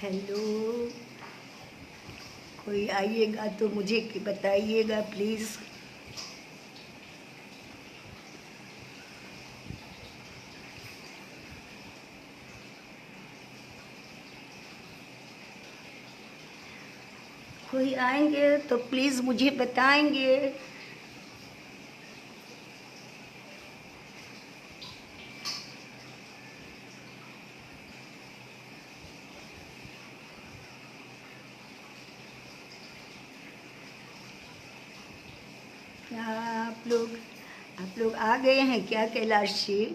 Hello, कोई आइएगा तो मुझे बताइएगा प्लीज़। कोई आएंगे तो प्लीज़ मुझे बताएंगे। क्या आप लोग आ गए हैं क्या कैलाश जी?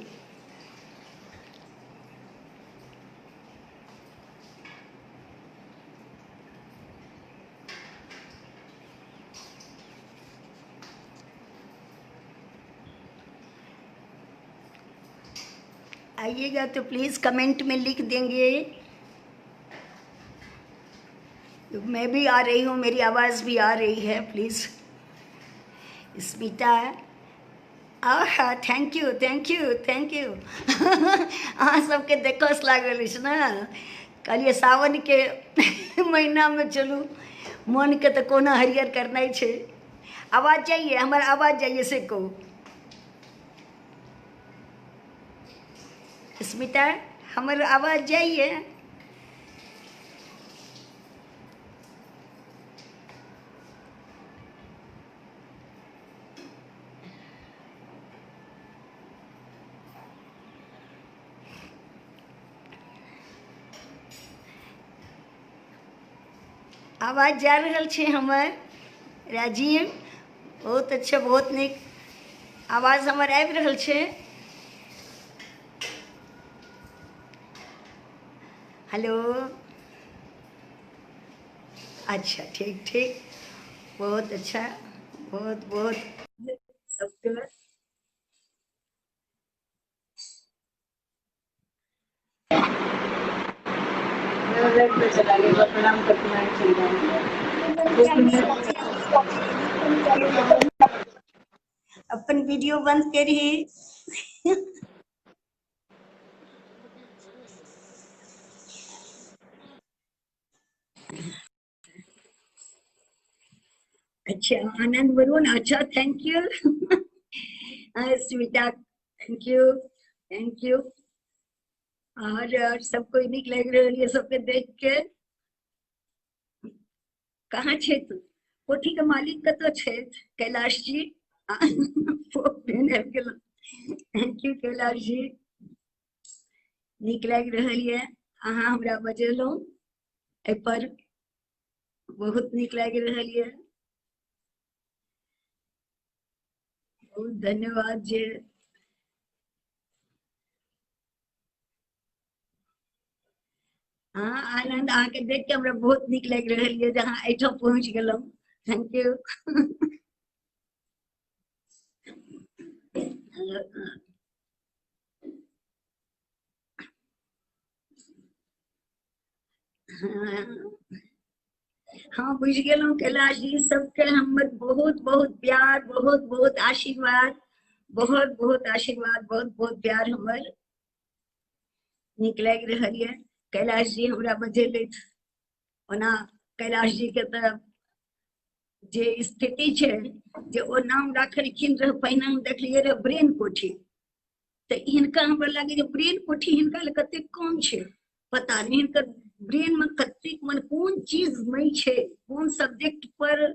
आइएगा तो प्लीज़ कमेंट में लिख देंगे। मैं भी आ रही हूँ, मेरी आवाज़ भी आ रही है, प्लीज़। स्मिता, आहा, thank you thank you thank you. अहाँ सबके देखस लागल अछि ने, कहलिए सावन के महीना में चलू, मन के तो कोना हरियर करनाइ छै। आवाज जाइए, हमार आवाज जाइए से कहू। स्मिता, हमार आवाज जाइए? आवाज जा रहल छै हमर? राजीव, बहुत अच्छा, बहुत नीक आवाज हमर आबि रहल छै। हेलो, अच्छा, ठीक ठीक, बहुत अच्छा, बहुत बहुत सबके चला गया प्रणाम करना अपन वीडियो बंद करी। अच्छा, आनंद वरुण, अच्छा, thank you. Smita, thank you thank you. और सब कोई निक लग रही है सबके देख के। कहाँ छे तू? कोठी के मालिक कतऽ छे? कैलाश जी। थैंक यू कैलाश जी, निक लग रही है। अहाँ हमरा बजेलहुँ एहि पर, बहुत निक लग रही है। बहुत धन्यवाद जे हाँ, आनंद अहाँ के देख के हमरा बहुत निक लग रही है जहाँ एठा पहुँच गेलहुँ। Thank you. हाँ, बुझ गेलहुँ कैलाश जी, सबके हमर बहुत बहुत प्यार, बहुत बहुत आशीर्वाद, बहुत बहुत आशीर्वाद, बहुत बहुत प्यार हमर निक लग रही है। कैलाश जी हमरा बजेलथि, ओना कैलाश जी के तऽ जे स्थिति छै, जे ओ नाम राखलखिन रह, पहिने हम देखलियै रह ब्रेन कोठी, तऽ हिनका हमरा लागे जे ब्रेन कोठी हिनका ले कते कम छै। पता नहीं हिनकर ब्रेन में कते मन कोन चीज नहीं छै, कोन सब्जेक्ट पर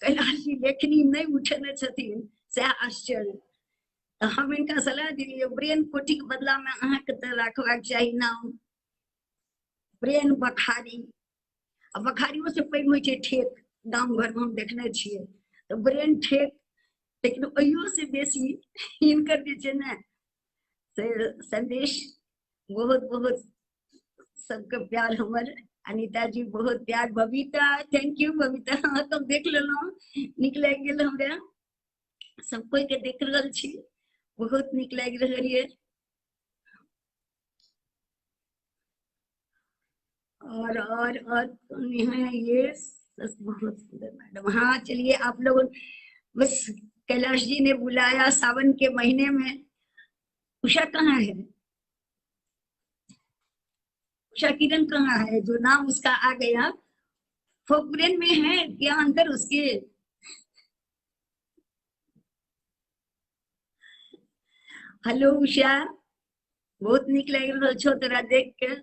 कैलाश जी लेखनी नहीं उठेने छथिन, सएह आश्चर्य। तऽ हम इनका सलाह दिलियै ब्रेन कोठी के बदला में अहाँके तऽ राखबाक चाही नाम ब्रेन बखारी। आ बखारियों से पैघ होइ छै ठेक, गाँव घर में हम देखने छियै। तऽ ब्रेन ठेक, लेकिन ओहियो से बेसी हिनकर जे छै ने से संदेश बहुत बहुत सबके प्यार हमर। अनीता जी बहुत प्यार, बबीता थैंक यू बबीता, हाँ तो देख लेलहुँ, निक लग गेल हमरा, सब कोई के देख रहल छी, बहुत निक लग रहल है। और यहाँ ये बहुत सुंदर मैडम। हाँ चलिए, आप लोग बस कैलाश जी ने बुलाया सावन के महीने में। उषा कहाँ है? उषा किरण कहाँ है जो नाम उसका आ गया, फोकब्रेन में है क्या अंदर उसके? हेलो उषा, बहुत निक लग रहा छो तोरा देख के।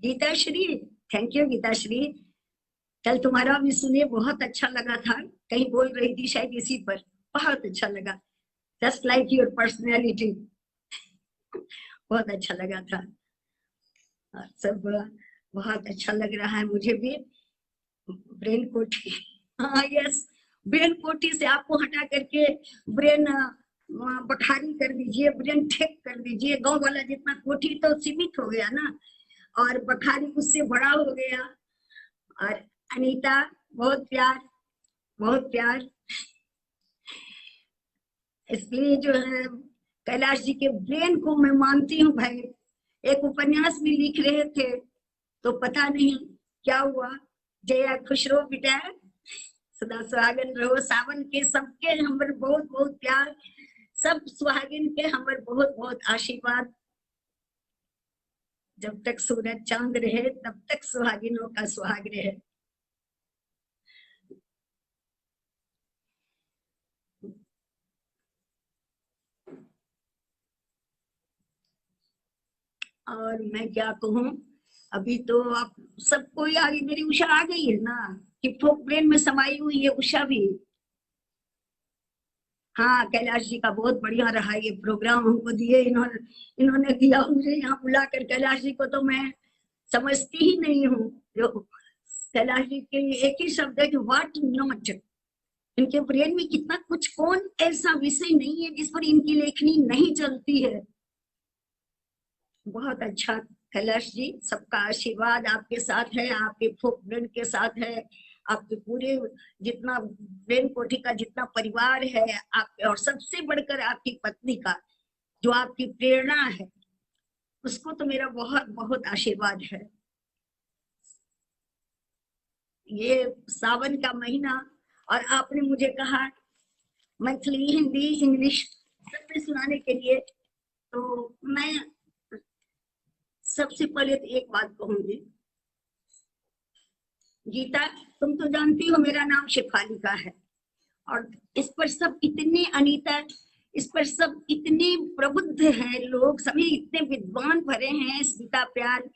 Geeta Shri, thank you Geeta Shri. कल तुम्हारा भी सुने, बहुत अच्छा लगा था, कहीं बोल रही थी शायद इसी पर, बहुत अच्छा लगा, जस्ट लाइक योर पर्सनैलिटी, बहुत अच्छा लगा था। सब बहुत अच्छा लग रहा है मुझे भी। ब्रेन कोठी, हाँ यस, ब्रेन कोठी से आपको हटा करके ब्रेन बखारी कर दीजिए, ब्रेन ठेक कर दीजिए। गांव वाला जितना कोठी तो सीमित हो गया ना, और बखारी उससे बड़ा हो गया। और अनीता, बहुत प्यार, बहुत प्यार। इसलिए जो है कैलाश जी के ब्रेन को मैं मानती हूँ भाई। एक उपन्यास भी लिख रहे थे तो पता नहीं क्या हुआ। जया खुश रहो बेटा, सदा सुहागन रहो। सावन के सबके हमर बहुत बहुत प्यार, सब सुहागिन के हमर बहुत बहुत आशीर्वाद। जब तक सूरज चांद रहे तब तक सुहागिनों का सुहाग रहे। और मैं क्या कहूँ, अभी तो आप सबको आगे मेरी उषा आ गई है ना, कि फोक ब्रेन में समाई हुई है उषा भी। हाँ, कैलाश जी का बहुत बढ़िया रहा ये प्रोग्राम, हमको दिए इन्होंने, इन्होंने दिया मुझे यहाँ बुलाकर। कैलाश जी को तो मैं समझती ही नहीं हूँ। जो कैलाश जी के एक ही शब्द है कि व्हाट नॉट। इनके ब्रेन में कितना कुछ, कौन ऐसा विषय नहीं है जिस पर इनकी लेखनी नहीं चलती है। बहुत अच्छा कैलाश जी, सबका आशीर्वाद आपके साथ है, आपके फोक ब्रेन के साथ है, आपके पूरे जितना ब्रेन कोठी का जितना परिवार है आप, और सबसे बढ़कर आपकी पत्नी का जो आपकी प्रेरणा है, उसको तो मेरा बहुत बहुत आशीर्वाद है। ये सावन का महीना, और आपने मुझे कहा मैथिली, हिंदी, इंग्लिश सब में सुनाने के लिए, तो मैं सबसे पहले तो एक बात कहूंगी। गीता, तुम तो जानती हो मेरा नाम शेफालिका है, और इस पर सब इतने, अनीता, इस पर सब इतने प्रबुद्ध हैं लोग, सभी इतने विद्वान भरे हैं, स्मिता प्यार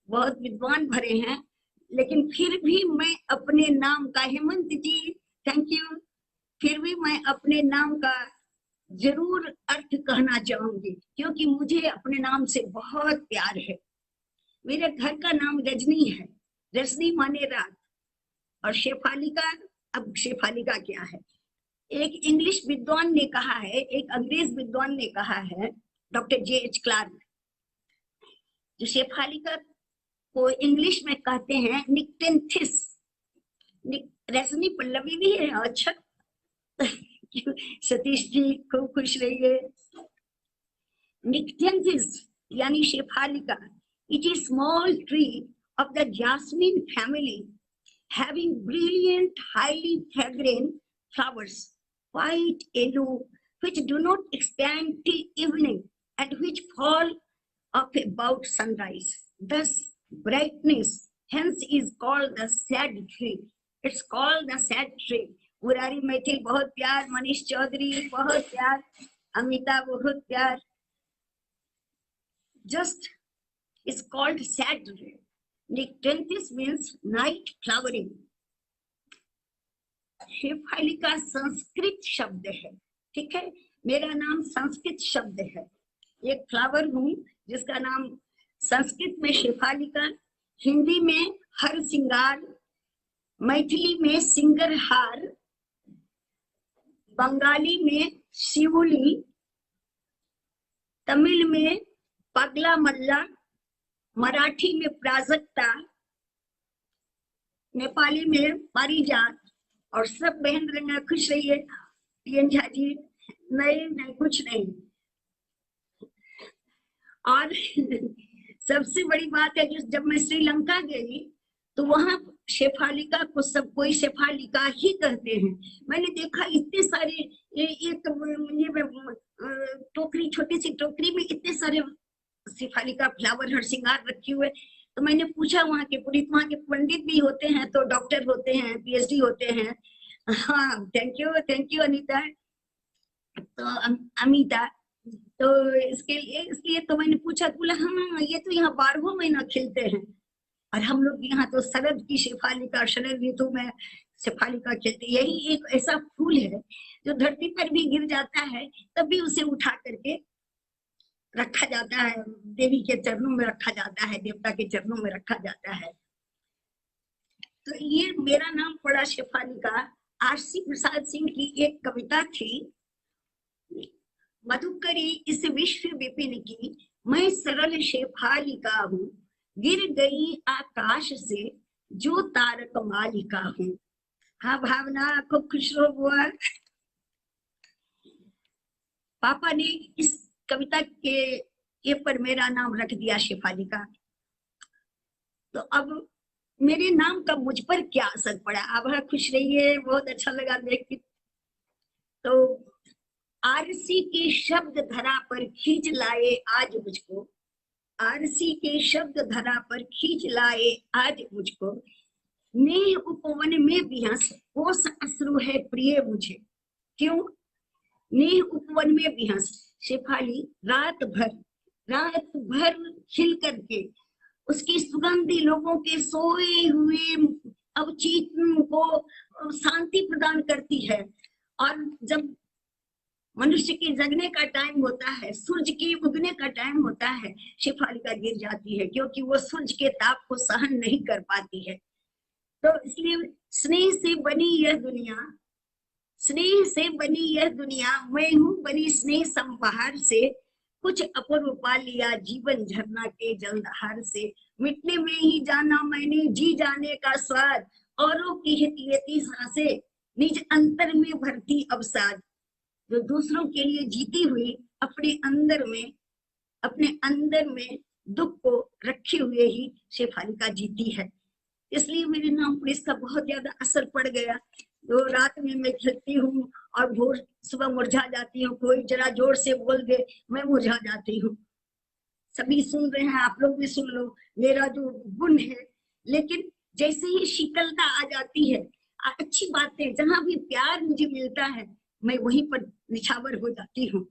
बहुत विद्वान भरे हैं। लेकिन फिर भी मैं अपने नाम का, हेमंत जी थैंक यू, फिर भी मैं अपने नाम का जरूर अर्थ कहना चाहूंगी, क्योंकि मुझे अपने नाम से बहुत प्यार है। मेरे घर का नाम रजनी है, रजनी माने रात, और शेफालिका, अब शेफालिका क्या है? एक इंग्लिश विद्वान ने कहा है, एक अंग्रेज विद्वान ने कहा है, डॉक्टर J.H. क्लार्क, जो शेफालिका को इंग्लिश में कहते हैं निक्टेंथिस। रजनी पल्लवी भी है, अच्छा सतीश जी खूब खुश रहिए। निक्टेंथिस यानी Shefalika, it is small tree of the jasmine family having brilliant, highly fragrant flowers, white, yellow, which do not expand till evening and which fall off about sunrise. Thus, brightness, hence is called the sad tree. It's called the sad tree. Murari Maithil बहुत प्यार, मनीष चौधरी बहुत प्यार, अमिता बहुत प्यार। Just is called sad tree. Nectanthes means night flowering. Shefalika Sanskrit शब्द है, ठीक है, मेरा नाम संस्कृत शब्द है। एक फ्लावर हूँ जिसका नाम संस्कृत में शेफालिका, हिंदी में हर सिंगार, मैथिली में सिंगरहार, बंगाली में शिवुली, तमिल में पगला मल्ला, मराठी में प्राजक्ता, नेपाली में पारिजात। और सब बहन रंगा खुश रहिए। प्रियन झा जी, नहीं नहीं कुछ नहीं। और सबसे बड़ी बात है, जब मैं श्रीलंका गई तो वहां शेफालिका को सब कोई शेफालिका ही कहते हैं। मैंने देखा इतने सारे, एक ये टोकरी, छोटी सी टोकरी में इतने सारे शेफाली का फ्लावर हर श्रृंगार रखे हुए। तो मैंने पूछा वहाँ के पुरोहित, वहाँ के पंडित भी होते हैं, तो डॉक्टर होते हैं, पीएचडी होते हैं। हाँ, थैंक यू अनीता, तो अमिता। तो इसलिए तो मैंने पूछा, बोला हाँ ये तो यहाँ 12 महीना खिलते हैं, और हम लोग यहाँ तो शरद की शेफाली का, शरद ऋतु में शेफाली का खिलते। यही एक ऐसा फूल है जो धरती पर भी गिर जाता है तब भी उसे उठा करके रखा जाता है, देवी के चरणों में रखा जाता है, देवता के चरणों में रखा जाता है। तो ये मेरा नाम पड़ा शेफाली का। आरसी प्रसाद सिंह की एक कविता थी, मधुकरी इस विश्व विपिन की, मैं सरल शेफालिका हूँ, गिर गई आकाश से जो तारक मालिका हूँ। हाँ भावना, खूब खुश रहो बुआ। पापा ने इस कविता के ये पर मेरा नाम रख दिया शेफाली का। तो अब मेरे नाम का मुझ पर क्या असर पड़ा, आप खुश रहिए, बहुत अच्छा लगा देख के। तो आरसी के शब्द धरा पर खींच लाए आज मुझको, आरसी के शब्द धरा पर खींच लाए आज मुझको, नेह उपवन में बिहस होश अश्रु है प्रिय मुझे। क्यों? नेह उपवन में बिहस, शेफाली रात भर खिल करके उसकी सुगंधी लोगों के सोए हुए अवचेतन को शांति प्रदान करती है। और जब मनुष्य के जगने का टाइम होता है, सूरज के उगने का टाइम होता है, शेफाली का गिर जाती है, क्योंकि वो सूरज के ताप को सहन नहीं कर पाती है। तो इसलिए स्नेह से बनी यह दुनिया, स्नेह से बनी यह दुनिया, मैं हूँ बनी स्नेह संपहार से, कुछ अपरूपा लिया जीवन झरना के जलधार से, मिटने में ही जाना मैंने जी जाने का स्वाद, औरों की हितैषी सांसें निज अंतर में भरती अवसाद। जो दूसरों के लिए जीती हुई अपने अंदर में दुख को रखे हुए ही शेफाली का जीती है। इसलिए मेरे नाम पर इसका बहुत ज्यादा असर पड़ गया। तो रात में मैं खिलती हूँ और भोर सुबह मुरझा जाती हूँ, कोई जरा जोर से बोल दे मैं मुरझा जाती हूँ। सभी सुन रहे हैं, आप लोग भी सुन लो मेरा जो गुण है। लेकिन जैसे ही शीतलता आ जाती है, अच्छी बातें, जहां भी प्यार मुझे मिलता है, मैं वहीं पर निछावर हो जाती हूँ।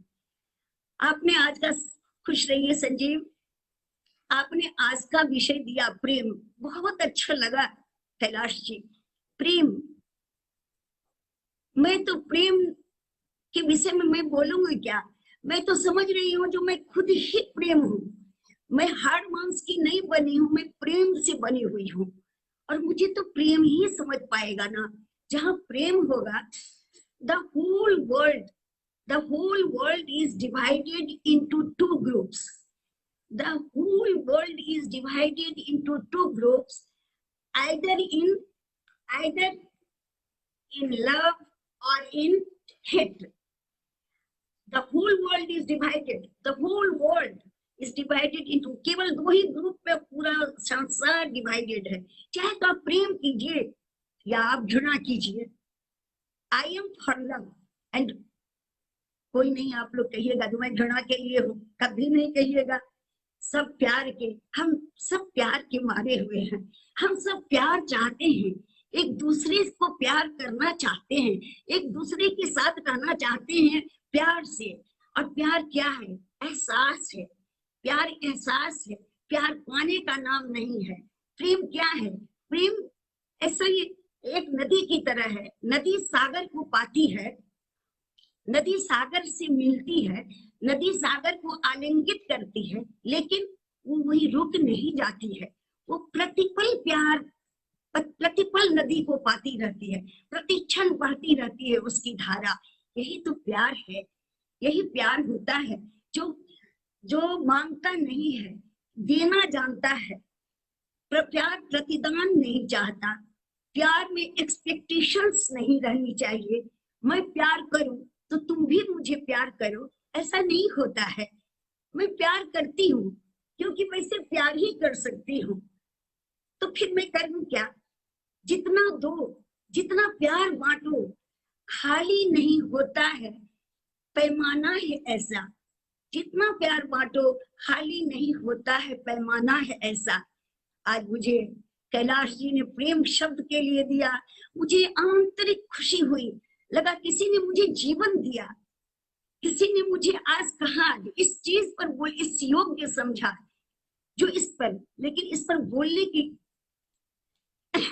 आपने आज का, खुश रहिए संजीव, आपने आज का विषय दिया प्रेम, बहुत अच्छा लगा कैलाश जी। प्रेम, मैं तो प्रेम के विषय में मैं बोलूंगी क्या, मैं तो समझ रही हूँ जो मैं खुद ही प्रेम हूँ। मैं हाड़ मांस की नहीं बनी हूँ, मैं प्रेम से बनी हुई हूँ। और मुझे तो प्रेम ही समझ पाएगा ना, जहाँ प्रेम होगा, the whole world is divided into two groups. The whole world is divided into two groups, either in love or in hate. The whole world is divided. The whole world is divided into, केवल 2 ही group में पूरा संसार divided है। चाहे तो आप प्रेम कीजिए या आप घृणा कीजिए। I am for love and, कोई नहीं आप लोग कहिएगा जो मैं घृणा के लिए हूँ, कभी नहीं कहिएगा। सब प्यार के, हम सब प्यार के मारे हुए हैं, हम सब प्यार चाहते हैं, एक दूसरे को प्यार करना चाहते हैं, एक दूसरे के साथ रहना चाहते हैं प्यार से। और प्यार क्या है? एहसास है। प्यार एहसास है, प्यार पाने का नाम नहीं है। प्रेम क्या है? प्रेम ऐसा ही एक नदी की तरह है। नदी सागर को पाती है, नदी सागर से मिलती है, नदी सागर को आलिंगित करती है, लेकिन वो वही रुक नहीं जाती है। वो प्रतिपल प्यार, प्रतिपल नदी को पाती रहती है, प्रतिक्षण बहती रहती है उसकी धारा। यही तो प्यार है, यही प्यार होता है जो मांगता नहीं है, देना जानता है। प्यार प्रतिदान नहीं चाहता, प्यार में एक्सपेक्टेशंस नहीं रहनी चाहिए। मैं प्यार करूं तो तुम भी मुझे प्यार करो, ऐसा नहीं होता है। मैं प्यार करती हूँ क्योंकि मैं सिर्फ प्यार ही कर सकती हूँ, तो फिर मैं करूँ क्या? जितना दो, जितना प्यार बांटो, खाली नहीं होता है। पैमाना है ऐसा, जितना प्यार बांटो खाली नहीं होता है, पैमाना है ऐसा। आज मुझे कैलाश जी ने प्रेम शब्द के लिए दिया, मुझे आंतरिक खुशी हुई, लगा किसी ने मुझे जीवन दिया, किसी ने मुझे आज कहा इस चीज पर बोल, इस योग्य समझा जो इस पर, लेकिन इस पर बोलने की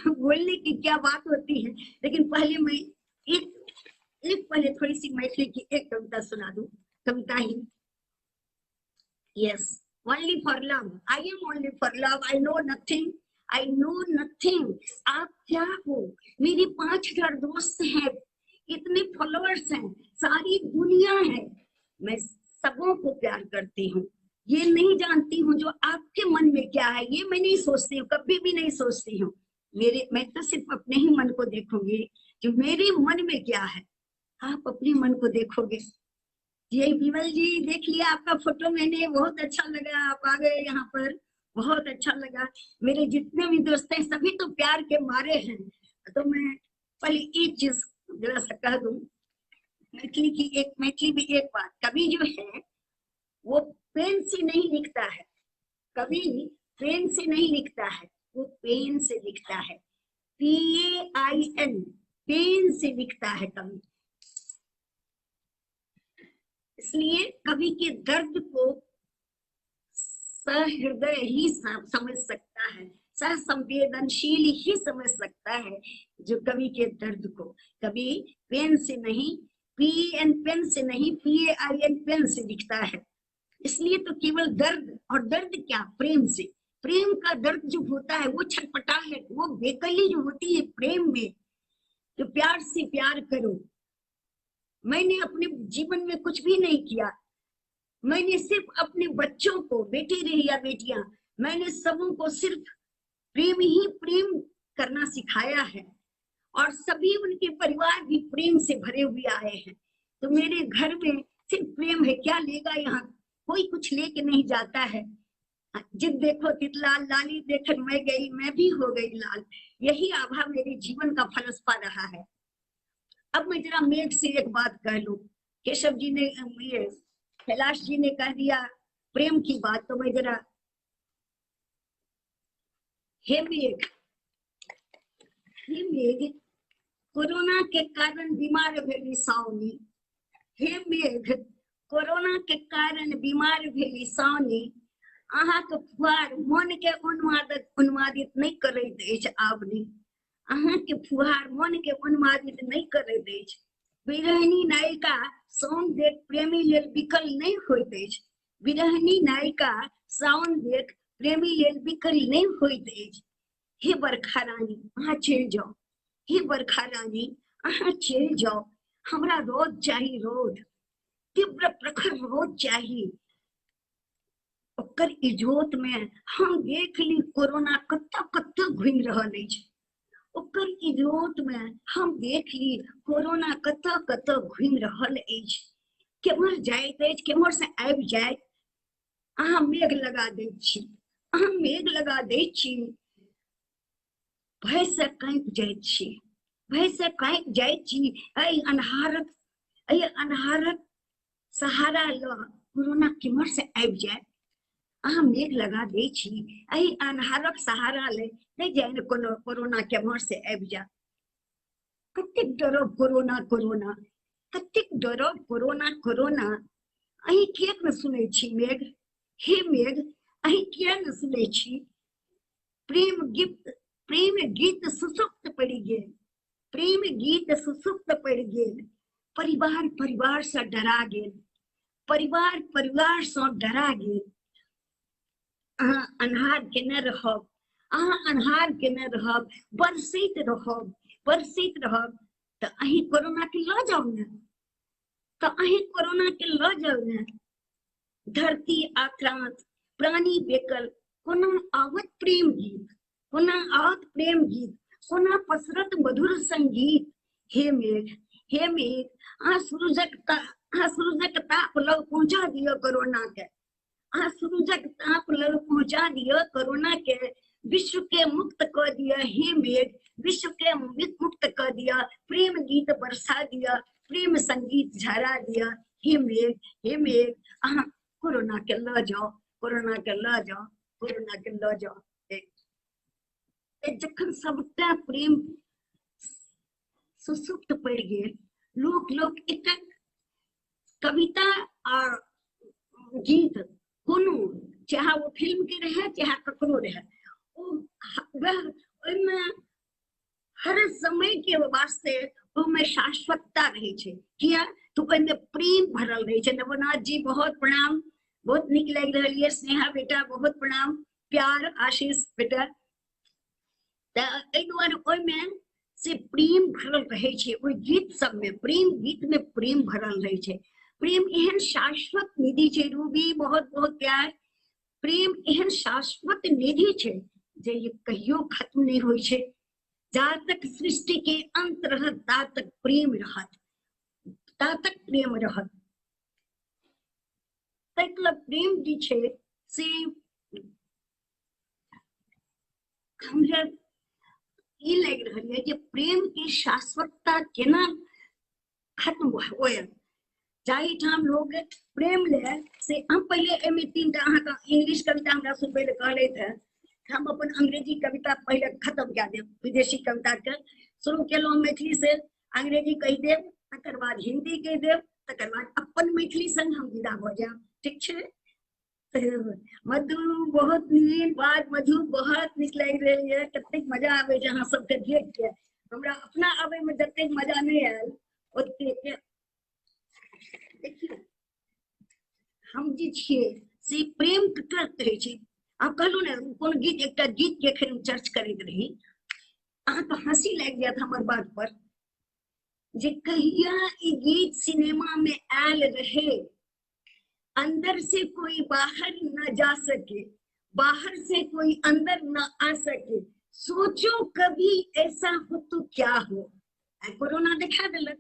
बोलने की क्या बात होती है। लेकिन पहले मैं एक पहले थोड़ी सी मैथिली की एक कविता सुना दूं, कविता ही। Yes, only for love, I am only for love, I know nothing, I know nothing. आप क्या हो? मेरे 5000 दोस्त हैं, इतने फॉलोअर्स हैं, सारी दुनिया है, मैं सबों को प्यार करती हूँ। ये नहीं जानती हूँ जो आपके मन में क्या है, ये मैं नहीं सोचती हूँ, कभी भी नहीं सोचती हूँ। मैं तो सिर्फ अपने ही मन को देखूंगी, जो मेरे मन में क्या है। आप अपने मन को देखोगे। ये विमल जी देख लिया आपका फोटो मैंने, बहुत अच्छा लगा, आप आ गए यहाँ पर, बहुत अच्छा लगा। मेरे जितने भी दोस्त हैं सभी तो प्यार के मारे हैं। तो मैं पहले एक चीज जरा सा कह दूं, मैथिली भी एक बात, कवि जो है वो पेन से नहीं लिखता है, कवि पेन से नहीं लिखता है, वो पेन से लिखता है, PAIN, पेन से लिखता है कवि। इसलिए कवि के दर्द को सहृदय ही समझ सकता है, संवेदनशील ही समझ सकता है जो कवि के दर्द को। कवि पेन से नहीं, पेन से नहीं, PAIN पेन से लिखता है। इसलिए तो केवल दर्द, और दर्द क्या, प्रेम से। प्रेम का दर्द जो होता है वो छटपटाहट, वो बेकली जो होती है प्रेम में, तो प्यार से प्यार करो। मैंने अपने जीवन में कुछ भी नहीं किया, मैंने सिर्फ अपने बच्चों को, बेटे रहे या बेटियां, मैंने सबों को सिर्फ प्रेम ही प्रेम करना सिखाया है, और सभी उनके परिवार भी प्रेम से भरे हुए आए हैं। तो मेरे घर में सिर्फ प्रेम है, क्या लेगा यहाँ, कोई कुछ लेके नहीं जाता है। जिद देखो तितलाल, लाली देखकर मैं गई, मैं भी हो गई लाल, यही आभा मेरे जीवन का फलसफा रहा है। अब मैं जरा मेघ से एक बात कह लूं, केशव जी ने, ये कैलाश जी ने कह दिया प्रेम की बात, तो मैं जरा, हे मेघ, हे मेघ, कोरोना के कारण बीमार भेली सावनी, हे मेघ, कोरोना के कारण बीमार भेली सावनी, अहाँके फुहार मन के उन्मादित नहीं करैत अछि आबनी, अहाँके फुहार मन के उन्मादित नहीं करैत अछि। विरहिणी नायिका साउन देख प्रेमी लेल विकल नहीं होइत अछि, विरहिणी नायिका साउन देख प्रेमी लेल विकल नहीं होइत अछि। हे बरखा रानी अहाँ चलि जाओ, हे बरखा रानी अहाँ चलि जाओ, हमरा रौद चाही, रौद, तीव्र प्रखर रौद चाही। ओकर इजोत में हम देख ली कोरोना कत्ता कत्ता घूमि रहल अछि, ओकर इजोत में हम देख ली कोरोना कत्ता कत्ता घूमि रहल अछि, केम्हर जाइत अछि, केम्हर से आबि जाइत। अहाँ मेघ लगा दै छी, अहाँ मेघ लगा दै छी, भय से कांपि जाइत छी, भय से कांपि जाइत छी। एहि अन्हारक सहारा ल कोरोना केम्हर से आबि जाए, अहाँ मेघ लगा दै छी, एहि अन्हारक सहारा ले नहीं जाए ने कोनो कोरोना केम्हर से आबि जाए। कतेक डरब कोरोना, कोरोना, कतेक डरब कोरोना, कोरोना, अहीं किएक न सुनै छी मेघ, हे मेघ अहीं किया न सुनै छी। प्रेम गीत सुसुप्त पड़ि गेल, प्रेम गीत सुसुप्त पड़ि गेल, परिवार परिवार से डरा गेल, परिवार परिवार से डरा गेल। अहाँ अन्हार केने रहब, अहाँ अन्हार केने रहब, बरसैत रहब, बरसैत रहब, तो अहीं कोरोना के ल जाओ ने, तो अहीं कोरोना के ल जाओ ने। धरती आक्रांत, प्राणी बेकल, कोना आवत प्रेम गीत, कोना आवत प्रेम गीत, कोना पसरत मधुर संगीत। हे मेघ, हे मेघ अहाँ सूरजक ताप लग पहुंचा दियो कोरोना के, अहाँ सूरजक ताप लग पहुंचा दियो कोरोना के, विश्व के मुक्त कर दिया। हे मेघ विश्व के मुक्त कर दिया, प्रेम गीत बरसा दिया, प्रेम संगीत झरा दिया। हे मेघ, हे मेघ अहाँ कोरोना के ल जाओ, कोरोना के ल जाओ, कोरोना के ल जाओ। जखन सबटा प्रेम सुसुप्त पड़ि गेल, लोक एकटा कविता आ गीत कोनो, चाहे वो फिल्म के रहे चाहे ककरो रहे, ओहिमे हर समय के वास्ते ओहिमे शाश्वतता रहे छै। किया तो ओहिमे प्रेम भरल रहे छै। नवनाथ जी बहुत प्रणाम, बहुत निक लग रहा है। स्नेहा बेटा बहुत प्रणाम, प्यार आशीष बेटा। ओहिमे से प्रेम भरल रहे छै। ओहि गीत सब में प्रेम, गीत में प्रेम भरल रहे छै। प्रेम एहन शाश्वत निधि छै। रूबी बहुत बहुत प्यार। प्रेम एहन शाश्वत निधि छै जे ये कहियो खत्म नहीं होय छै। जा तक सृष्टि के अंत रहत ता तक प्रेम रहत, ता तक प्रेम रहत। तकला प्रेम जी छै से हमरा ई लग रहल है जे प्रेम के शाश्वतता केना खत्म होय। जाहि ठाम लोग प्रेम ले से हम पहले एमे तीन टा अहाँ इंग्लिश कविता हमरा सुनबे ले कहले थे। हम अपन अंग्रेजी कविता पहले खत्म क्या देव, विदेशी कविता के शुरू केलहुँ मैथिली से, अंग्रेजी कह देव, तकर बाद हिंदी कह देव, तकर बाद अपन मैथिली संग हम विदा भ जाएब। ठीक छै? मधु बहुत नीक बात, मधु बहुत नीक लग रही है। कतेक मजा आवे छै अहाँ सबके देख के। हमरा अपना आवे में जतेक मजा नहीं आयल ओतेक देखियो हम जे छिए से प्रेम ककरा कहै छै। आप कहलू ने कोन गीत, एकटा गीत के एखन चर्च करैत रही, अहाँ तो हंसी लग जात हमर बात पर जे कहिया ई गीत सिनेमा में आयल रहे। अंदर से कोई बाहर न जा सके, बाहर से कोई अंदर न आ सके, सोचो कभी ऐसा हो तो क्या हो। कोरोना दिखा दिलक,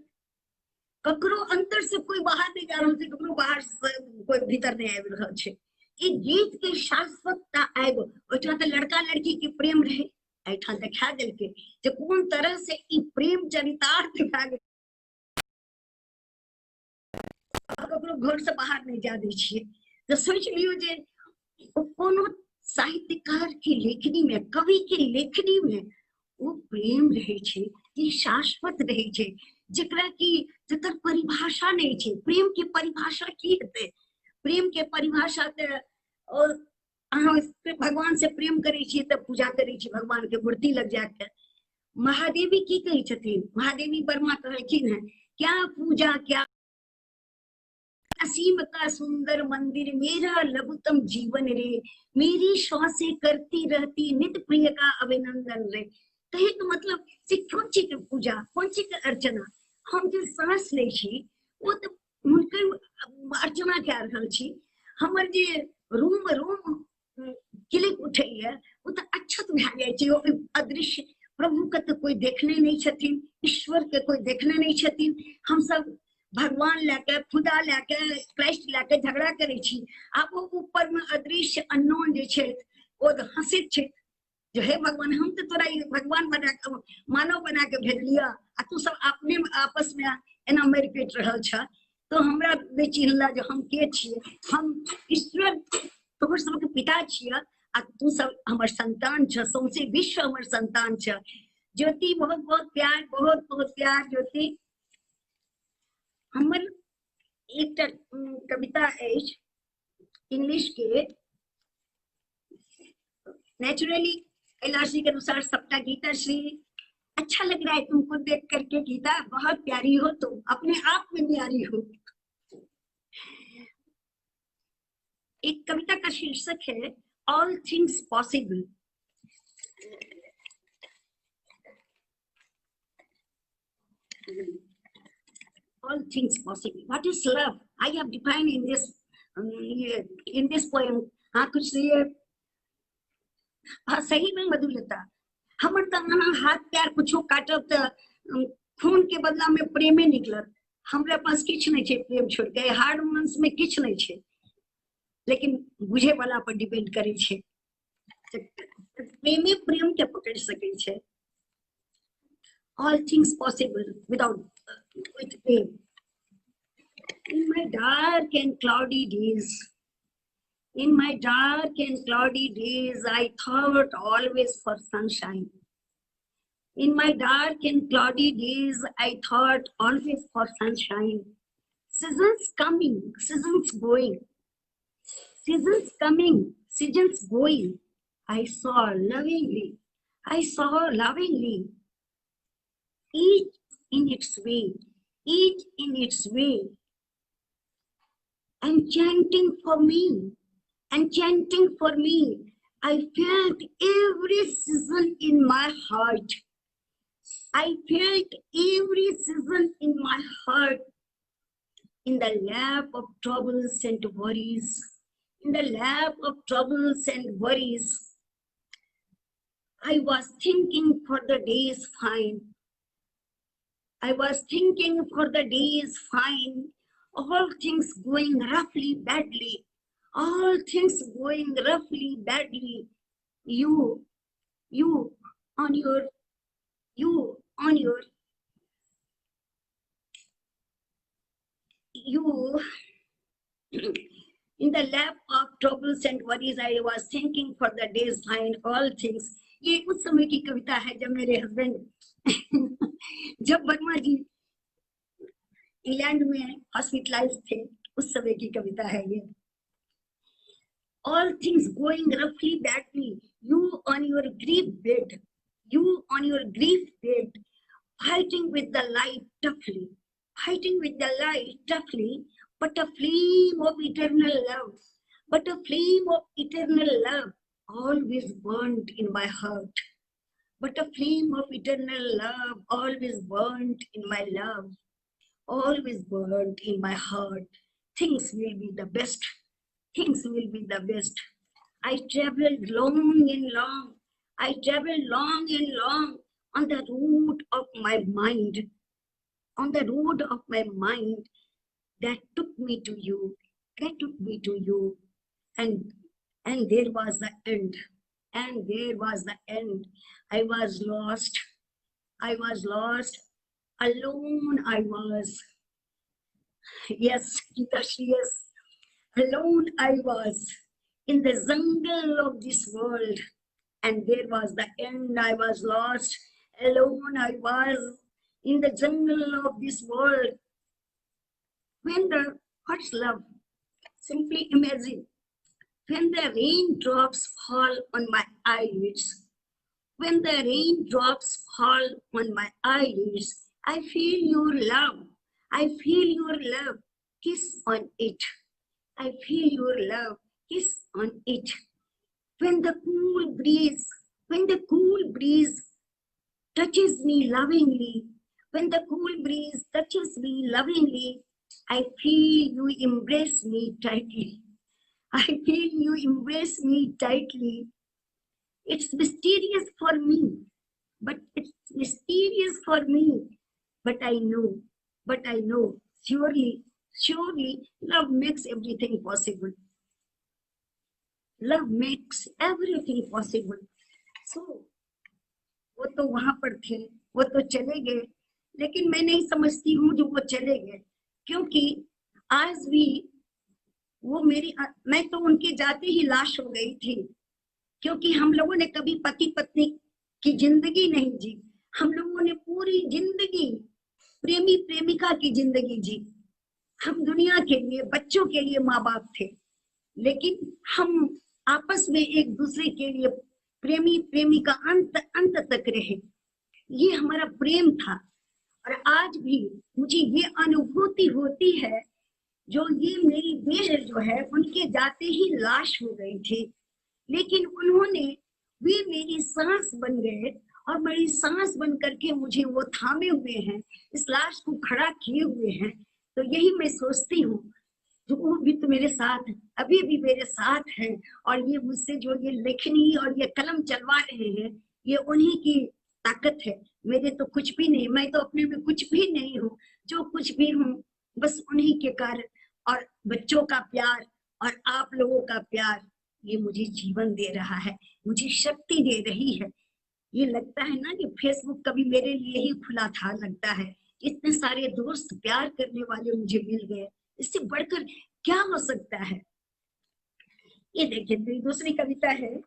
ककरो अंदर से कोई बाहर नहीं जा रहल छै, ककरो बाहर से कोई भीतर नहीं आबि रहल छै। ई गीत के शाश्वतता आबि, ओहिठाम तऽ लड़का लड़की के प्रेम रहे, एहिठाम देखा देलकै जे कोन तरह से ई प्रेम चरितार्थ भए गेल। ककरो घर से बाहर नहीं जा दै छियै। तो सोच लियो जे कोनो साहित्यकार के लेखनी में, कवि के लेखनी में वो प्रेम रहे छै, ये शाश्वत रहे छै, जेकरा की जकर परिभाषा नहीं छै। प्रेम के परिभाषा की हेतै? प्रेम के परिभाषा ते और अहाँ भगवान से प्रेम करे छियै तऽ पूजा करे छी भगवान के मूर्ति लग जाके। महादेवी की कहै छथिन? महादेवी वर्मा कहलखिन है, क्या पूजा क्या असीम का सुंदर मंदिर, मेरा लघुतम जीवन रे, मेरी श्वासें करती रहती नित प्रिय का अभिनंदन रे। कहे तो मतलब से कौन चीज के पूजा, कौन चीज के अर्चना? हम जे सांस ले छी वो तो हुनकर अर्चना कए रहल छी। हमर जे रूम रूम किलिक उठैया वो तो अक्षत भए जाइ छै। ओ अदृश्य प्रभु के तो कोई देखने नहीं छथिन, ईश्वर के कोई देखने नहीं छथिन। हम सब भगवान लेके, खुदा लेके, क्राइस्ट लेके झगड़ा करे छी। आब वो ऊपर में अदृश्य अननोन जे छै ओ हंसित छै जो हे भगवान, हम तो तोरा भगवान बना के, मानव बना के भेजलिया आ तू सब अपने आपस में एना मरि पेट रहल छ। तो हमरा नहीं चिन्हला जो हम के छिए। हम ईश्वर तोहर सबके पिता छिए आ तू सब हमर संतान छ, सौंसे विश्व हमर संतान छ। ज्योति बहुत बहुत प्यार, बहुत बहुत प्यार ज्योति। हमर एक कविता अछि इंग्लिश के, नेचुरली एलआरसी के अनुसार सबका गीता श्री अच्छा लग रहा है तुमको देख करके। गीता बहुत प्यारी हो, तुम अपने आप में प्यारी हो। एक कविता का शीर्षक है all things possible. All things possible. What is love? I have defined in this poem. हाँ कुछ ये सही में मधुलता। हमर त हाथ पैर कुछो काटब त खून के बदला में प्रेमे निकलत। हमरा पास किछ नहीं छै प्रेम छोड़ के, हार्मोन्स में किछ नहीं छै, लेकिन बुझे वाला पर डिपेंड करे छै। प्रेमे प्रेम के पकड़ सके छै। All things possible with pain. In my dark and cloudy days, In my dark and cloudy days, I thought always for sunshine. In my dark and cloudy days, I thought always for sunshine. Seasons coming, seasons going. Seasons coming, seasons going. I saw lovingly, I saw lovingly, each in its way, each in its way, enchanting for me, enchanting for me. I felt every season in my heart. I felt every season in my heart, in the lap of troubles and worries, in the lap of troubles and worries. I was thinking for the days fine. I was thinking for the days fine. All things going roughly badly. All things going roughly badly. You on your, you on your, you in the lap of troubles and worries. I was thinking for the days fine. All things. ये उस समय की कविता है जब मेरे husband जब वर्मा जी England में hospitalise थे, उस समय की कविता है ये. All things going roughly badly, you on your grief bed, you on your grief bed, fighting with the light toughly, fighting with the light toughly, but a flame of eternal love, but a flame of eternal love always burned in my heart. But a flame of eternal love always burned in my love, always burned in my heart. Things will be the best. Things will be the best. I traveled long and long. I traveled long and long on the road of my mind. On the road of my mind that took me to you. That took me to you. And there was the end. And there was the end. I was lost. I was lost. Alone I was. Yes, Gitashi, yes. Alone I was in the jungle of this world, and there was the end. I was lost. Alone I was in the jungle of this world. What's love? Simply imagine. When the raindrops fall on my eyelids, when the raindrops fall on my eyelids, I feel your love. I feel your love. Kiss on it. I feel your love, kiss on it. When the cool breeze touches me lovingly, when the cool breeze touches me lovingly, I feel you embrace me tightly. I feel you embrace me tightly. It's mysterious for me, but I know, surely love makes everything possible. Love makes everything possible. So, वो तो वहां पर थे, वो तो चले गए, लेकिन मैं नहीं समझती हूँ जो वो चले गए, क्योंकि आज भी वो मैं तो उनके जाते ही लाश हो गई थी, क्योंकि हम लोगों ने कभी पति पत्नी की जिंदगी नहीं जी. हम लोगों ने पूरी जिंदगी प्रेमी प्रेमिका की जिंदगी जी. हम दुनिया के लिए, बच्चों के लिए माँ बाप थे, लेकिन हम आपस में एक दूसरे के लिए प्रेमी प्रेमिका अंत तक रहे. ये हमारा प्रेम था. और आज भी मुझे ये अनुभूति होती है, जो ये मेरी देश जो है उनके जाते ही लाश हो गई थी, लेकिन उन्होंने वे मेरी सांस बन गए और मेरी सांस बन करके मुझे वो थामे हुए हैं, इस लाश को खड़ा किए हुए हैं. तो यही मैं सोचती हूँ, जो वो भी तो मेरे साथ, अभी भी मेरे साथ है, और ये मुझसे जो ये लेखनी और ये कलम चलवा रहे हैं, ये उन्हीं की ताकत है. मेरे तो कुछ भी नहीं, मैं तो अपने में कुछ भी नहीं हूँ. जो कुछ भी हूँ बस उन्हीं के कारण, और बच्चों का प्यार और आप लोगों का प्यार, ये मुझे जीवन दे रहा है, मुझे शक्ति दे रही है. ये लगता है ना कि फेसबुक कभी मेरे लिए ही खुला था, लगता है इतने सारे दोस्त प्यार करने वाले मुझे मिल गए. इससे बढ़कर क्या हो सकता है. ये देखिए दूसरी कविता है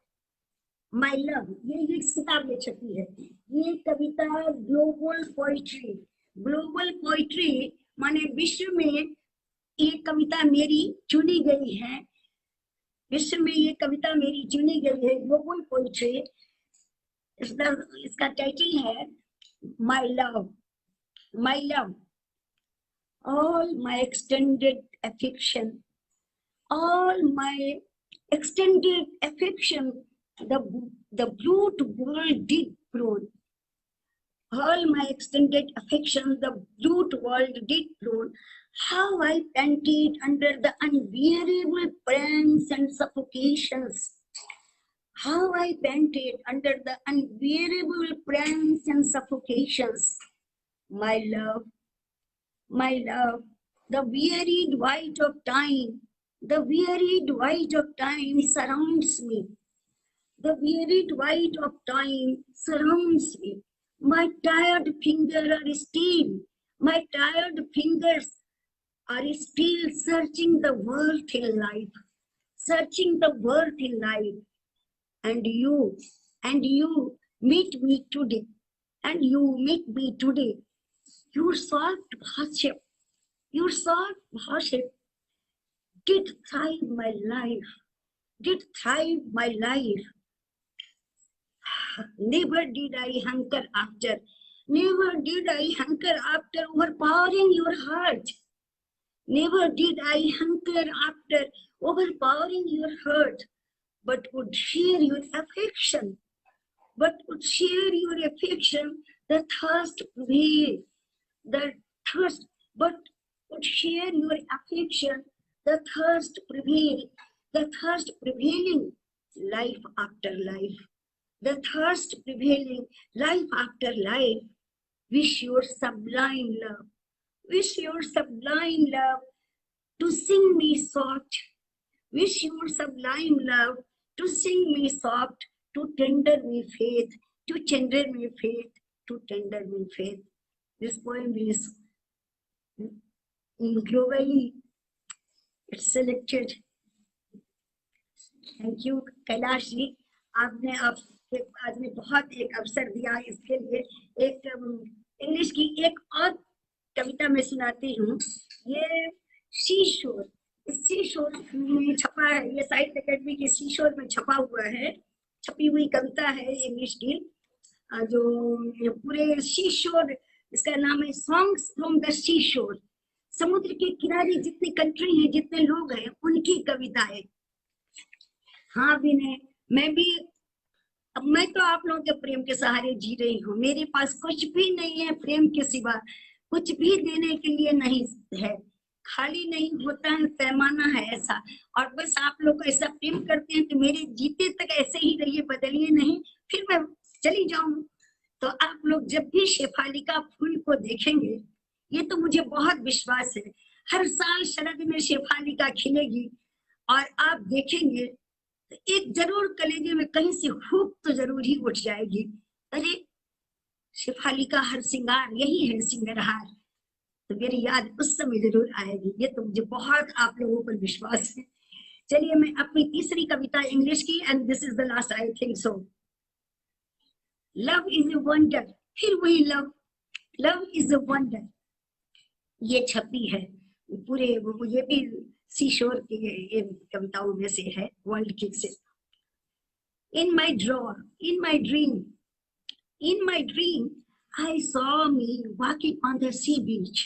माई लव, ये इस किताब में छपी है। ये कविता ग्लोबल पोइट्री, ग्लोबल पोइट्री माने विश्व में ये कविता मेरी चुनी गई है, विश्व में ये कविता मेरी चुनी गई है, ग्लोबल पोइट्री। इसका टाइटल है my love, my love, all my extended affection, all my extended affection, the brute world did prune. All my extended affection, the brute world did prune. How I panted under the unbearable pains and suffocations. How I panted under the unbearable pains and suffocations. My love, the wearied white of time, the wearied white of time surrounds me. The wearied white of time surrounds me. My tired fingers are still, my tired fingers are still searching the worth in life, searching the worth in life. And you meet me today, and you meet me today. Your soft worship, your soft worship did thrive my life, did thrive my life. Never did I hunker after, never did I hunker after overpowering your heart. Never did I hunker after overpowering your heart, but would share your affection, but would share your affection, the thirst prevailed, the thirst, but would share your affection, the thirst prevailed, the thirst prevailing, life after life, the thirst prevailing, life after life. Wish your sublime love, wish your sublime love to sing me soft, wish your sublime love to sing me soft, to tender me faith, to tender me faith, to tender me faith. This poem is globally it's selected. Thank you Kailash ji, आपने आज में बहुत एक अवसर दिया इसके लिए। एक इंग्लिश की एक और कविता में सुनाती हूँ। ये शीशोर, इस शीशोर में छपा है, ये साहित्य अकेडमी के शीशोर में छपा हुआ है, छपी हुई कविता है इंग्लिश की, जो पूरे शीशोर, इसका नाम है सॉन्ग्स फ्रॉम द शीशोर। समुद्र के किनारे जितनी कंट्री हैं, जितने लोग हैं, उनकी कविताएं। हाँ विनय, मैं तो आप लोगों के प्रेम के सहारे जी रही हूँ। मेरे पास कुछ भी नहीं है प्रेम के सिवा, कुछ भी देने के लिए नहीं है, खाली नहीं होता है, पैमाना है ऐसा। और बस आप लोग ऐसा प्रेम करते हैं कि मेरे जीते तक ऐसे ही रहिए, बदलिए नहीं, फिर मैं चली जाऊं। तो आप लोग जब भी शेफाली का फूल को देखेंगे, ये तो मुझे बहुत विश्वास है, हर साल शरद में शेफाली का खिलेगी, और आप देखेंगे तो एक जरूर कलेजे में कहीं से हुक तो जरूर ही उठ जाएगी, अरे शेफाली का हर सिंगार यही है सिंगरहार। तो मेरी याद उस समय जरूर आएगी, ये तो मुझे बहुत आप लोगों पर विश्वास है। चलिए मैं अपनी तीसरी कविता इंग्लिश की, and this is the last I think so. Love is a wonder, फिर वही love, love is a wonder, ये छपी है पूरे, ये भी शीशोर की ये कविताओं में से है, वर्ल्ड की से। In my drawer, in my dream I saw me walking on the sea beach.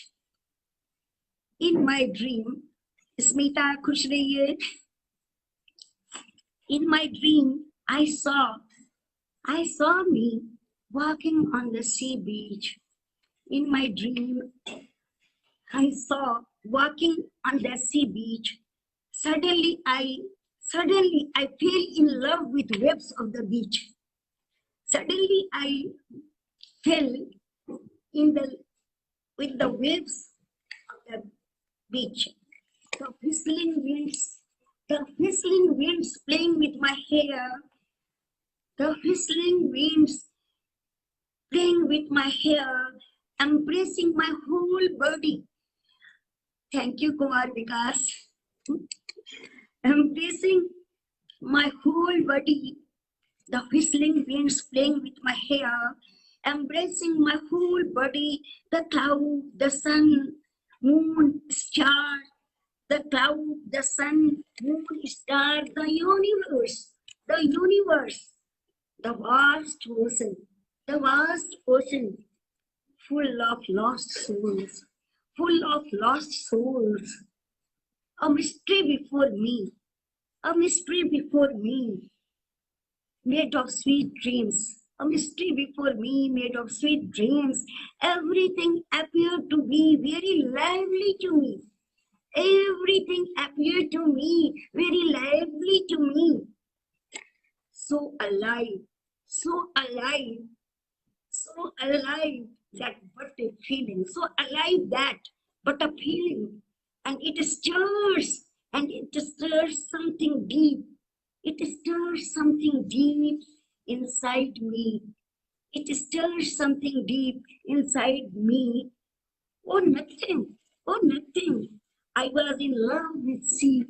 In my dream, Smita खुश रहिए। In my dream, I saw me walking on the sea beach. In my dream, I saw walking on the sea beach. Suddenly I fell in love with waves of the beach. Suddenly I fell with the waves of the beach. The whistling winds playing with my hair. The whistling winds playing with my hair, embracing my whole body. Thank you, Kumar Vikas. Embracing my whole body, the whistling winds playing with my hair, embracing my whole body, the cloud, the sun, moon, star, the cloud, the sun, moon, star, the universe, the vast ocean, full of lost souls, full of lost souls, a mystery before me, a mystery before me, made of sweet dreams, a mystery before me, made of sweet dreams. Everything appeared to be very lively to me. Everything appeared to me very lively to me. So alive, so alive, so alive, that but a feeling, so alive that but a feeling, and it stirs, something deep. It stirs something deep inside me. It stirs something deep inside me. Oh, nothing. Oh, nothing. I was in love with sea.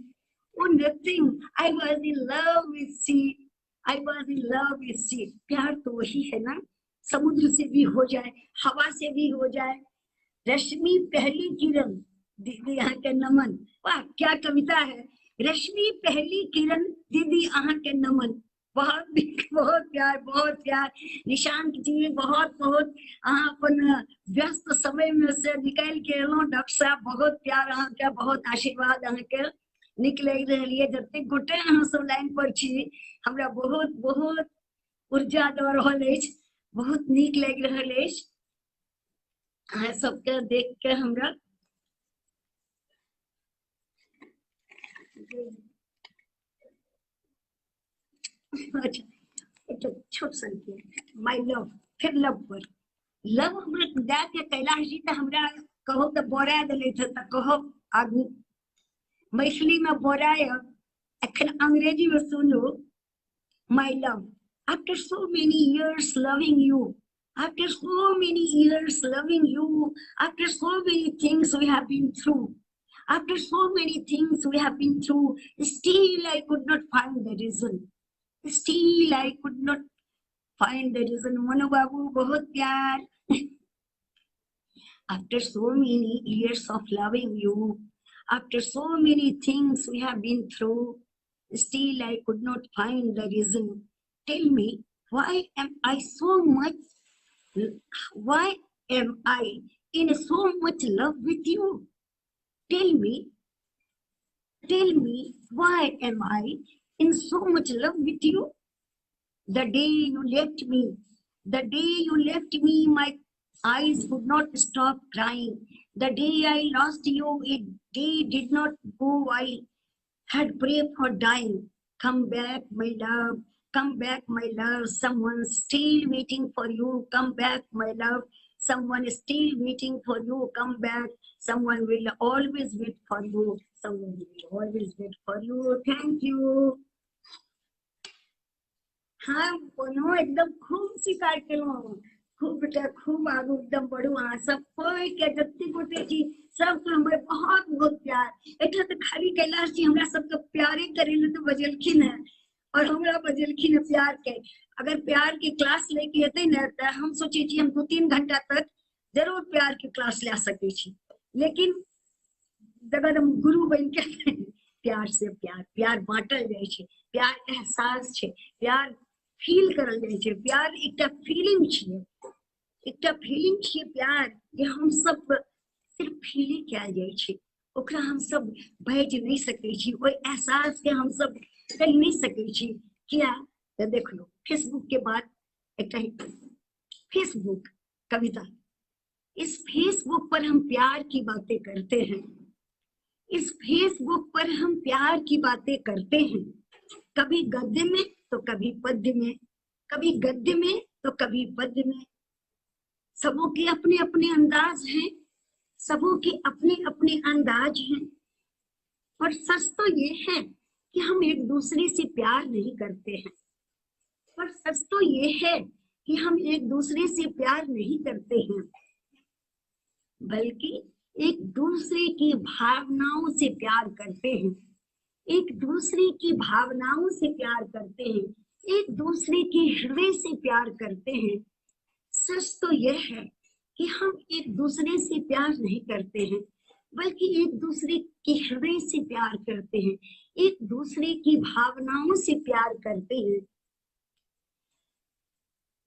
Oh, nothing. I was in love with sea. I was in love with sea. प्यार तो वही है ना, समुद्र से भी हो जाए, हवा से भी हो जाए। रश्मि पहली किरण, दीदी यहाँ के नमन। वाह, क्या कविता है। रश्मि पहली किरण, दीदी यहाँ के नमन। बहुत बहुत प्यार, बहुत प्यार। निशांत जी बहुत बहुत अपन व्यस्त समय में से निकाल के एलो। डॉक्टर साहब बहुत प्यार अहाँ के, बहुत आशीर्वाद अहाँ के निकले रहिए। जते गोटे अहाँ सब लाइन पर छी, हमरा बहुत बहुत ऊर्जा द रहल अछि, बहुत नीक लागि रहल अछि अहाँ सबके देख के हमरा। अच्छा, एक छोट सन माय लव, फिर लव पर लव हमरा दे के कैलाश जी त हमरा कहो त बोरा देले थे त कहो आगू मैथिली में बोरायब, एखन अंग्रेजी में सुनो। My love, after so many years loving you, after so many years loving you, after so many things we have been through, after so many things we have been through, still I could not find the reason. Still I could not find the reason. Manu Babu, बहुत प्यार. After so many years of loving you, after so many things we have been through, still I could not find the reason. Tell me, why am I so much, why am I in so much love with you? Tell me, why am I in so much love with you? The day you left me, my eyes would not stop crying. The day I lost you, a day did not go by. Had prayed for dying. Come back, my love. Come back, my love. Someone still waiting for you. Come back, my love. Someone is still waiting for you. Come back. Someone will always wait for you. Someone will always wait for you. Thank you. हाँ कोनो एकदम खूब शिकार केलो, खूब बेटा खूब आगू एकदम बढ़ू। अहाँ सब कोई के जत्ते गोटे छी सबके हमरे बहुत बहुत प्यार। एठा तो खाली कैलाश जी हमरा सबके प्यारे करेले तो बजलखिन है, और हमरा बजलखिन है प्यार के। अगर प्यार के क्लास लेके हेते न त हम सोचे छी हम 2-3 घंटा तक जरूर प्यार के क्लास ले सके छी, लेकिन जगह हम गुरु बन के प्यार से प्यार बांटल जाय छै, प्यार एहसास छै, प्यार फील करल जाय छै। प्यार एकटा फीलिंग छियै, प्यार जे हम सब सिर्फ फील कयल जाय छै, ओकरा हम सब बाजि नहीं सकै छी, ओइ एहसास के हम सब कहि नहीं सकै छी। किया तो देख लो फेसबुक के बाद एकटा फेसबुक कविता, इस फेसबुक पर हम प्यार की बातें करते हैं, इस फेसबुक पर हम प्यार की बातें करते हैं। कभी गद्य में तो कभी पद्य में, कभी गद्य में तो कभी पद्य में। सबों के अपने अपने अंदाज हैं, सबों के अपने अपने अंदाज हैं। और सच तो ये है कि हम एक दूसरे से प्यार नहीं करते हैं, और सच तो ये है कि हम एक दूसरे से प्यार नहीं करते हैं, बल्कि एक दूसरे की भावनाओं से प्यार करते हैं, एक दूसरे की भावनाओं से प्यार करते हैं, एक दूसरे के हृदय से प्यार करते हैं। सच तो यह है कि हम एक दूसरे से प्यार नहीं करते हैं, बल्कि एक दूसरे के हृदय से प्यार करते हैं, एक दूसरे की भावनाओं से प्यार करते हैं।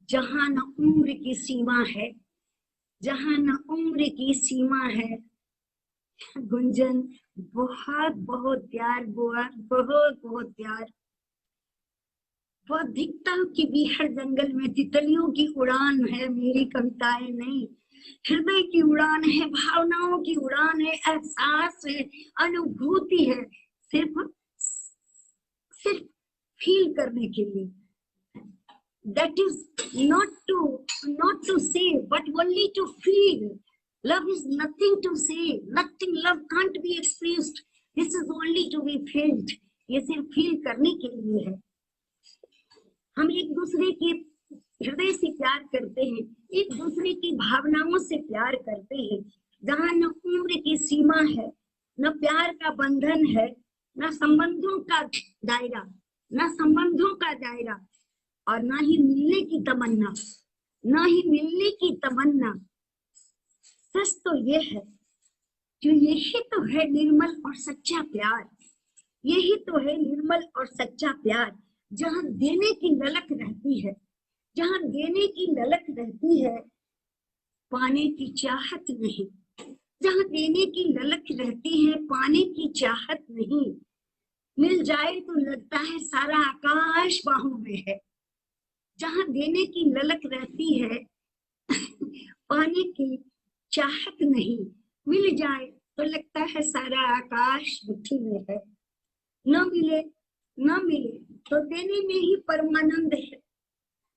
जहां न उम्र की सीमा है, जहां न उम्र की सीमा है। गुंजन, बहुत बहुत प्यार बुआ, बहुत बहुत प्यार। बौद्धिकता की भी हर जंगल में तितलियों की उड़ान है, मेरी कविताएं नहीं। हृदय की उड़ान है, भावनाओं की उड़ान है, एहसास है, अनुभूति है, सिर्फ सिर्फ फील करने के लिए। That is not to say, but only to feel. Love is nothing to say, nothing. Love can't be expressed. This is only to be felt. ये सिर्फ फील करने के लिए है। हम एक दूसरे के हृदय से प्यार करते हैं, एक दूसरे की भावनाओं से प्यार करते हैं। जहाँ न उम्र की सीमा है, न प्यार का बंधन है, न संबंधों का दायरा, न संबंधों का दायरा, और ना ही मिलने की तमन्ना, ना ही मिलने की तमन्ना। सच तो ये है कि यही तो है निर्मल और सच्चा प्यार, यही तो है निर्मल और सच्चा प्यार। जहाँ देने की ललक रहती है, जहाँ देने की ललक रहती है, पाने की चाहत नहीं। जहाँ देने की ललक रहती है, पाने की चाहत नहीं। मिल जाए तो लगता है सारा आकाश बाहों में है। जहाँ देने की ललक रहती है, पाने की चाहत नहीं। मिल जाए तो लगता है सारा आकाश मुट्ठी में है। न मिले तो देने में ही परमानंद है,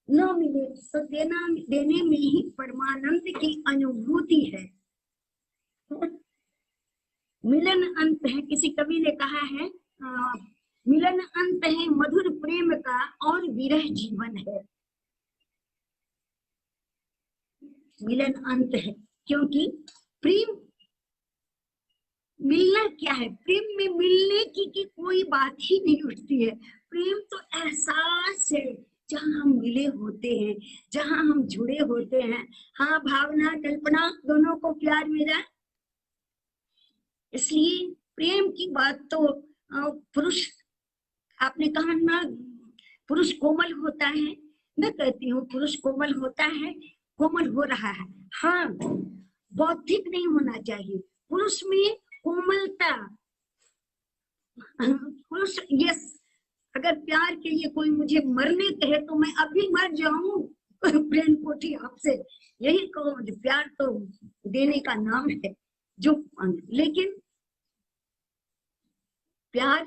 न मिले तो देने में ही परमानंद की अनुभूति है। मिलन अंत है, किसी कवि ने कहा है, मिलन अंत है मधुर प्रेम का और विरह जीवन है। मिलन अंत है, क्योंकि प्रेम मिलना क्या है, प्रेम में मिलने की कोई बात ही नहीं उठती है। प्रेम तो एहसास है, जहाँ हम मिले होते हैं, जहाँ हम जुड़े होते हैं। हाँ, भावना कल्पना दोनों को प्यार मिला। इसलिए प्रेम की बात तो पुरुष, आपने कहा ना पुरुष कोमल होता है, मैं कहती हूँ पुरुष कोमल होता है, कोमल हो रहा है। हाँ, बौद्धिक नहीं होना चाहिए पुरुष में कोमलता। पुरुष, यस, अगर प्यार के लिए कोई मुझे मरने कहे तो मैं अभी मर जाऊं प्रेम कोठी आपसे, यही कहो। प्यार तो देने का नाम है जो, लेकिन प्यार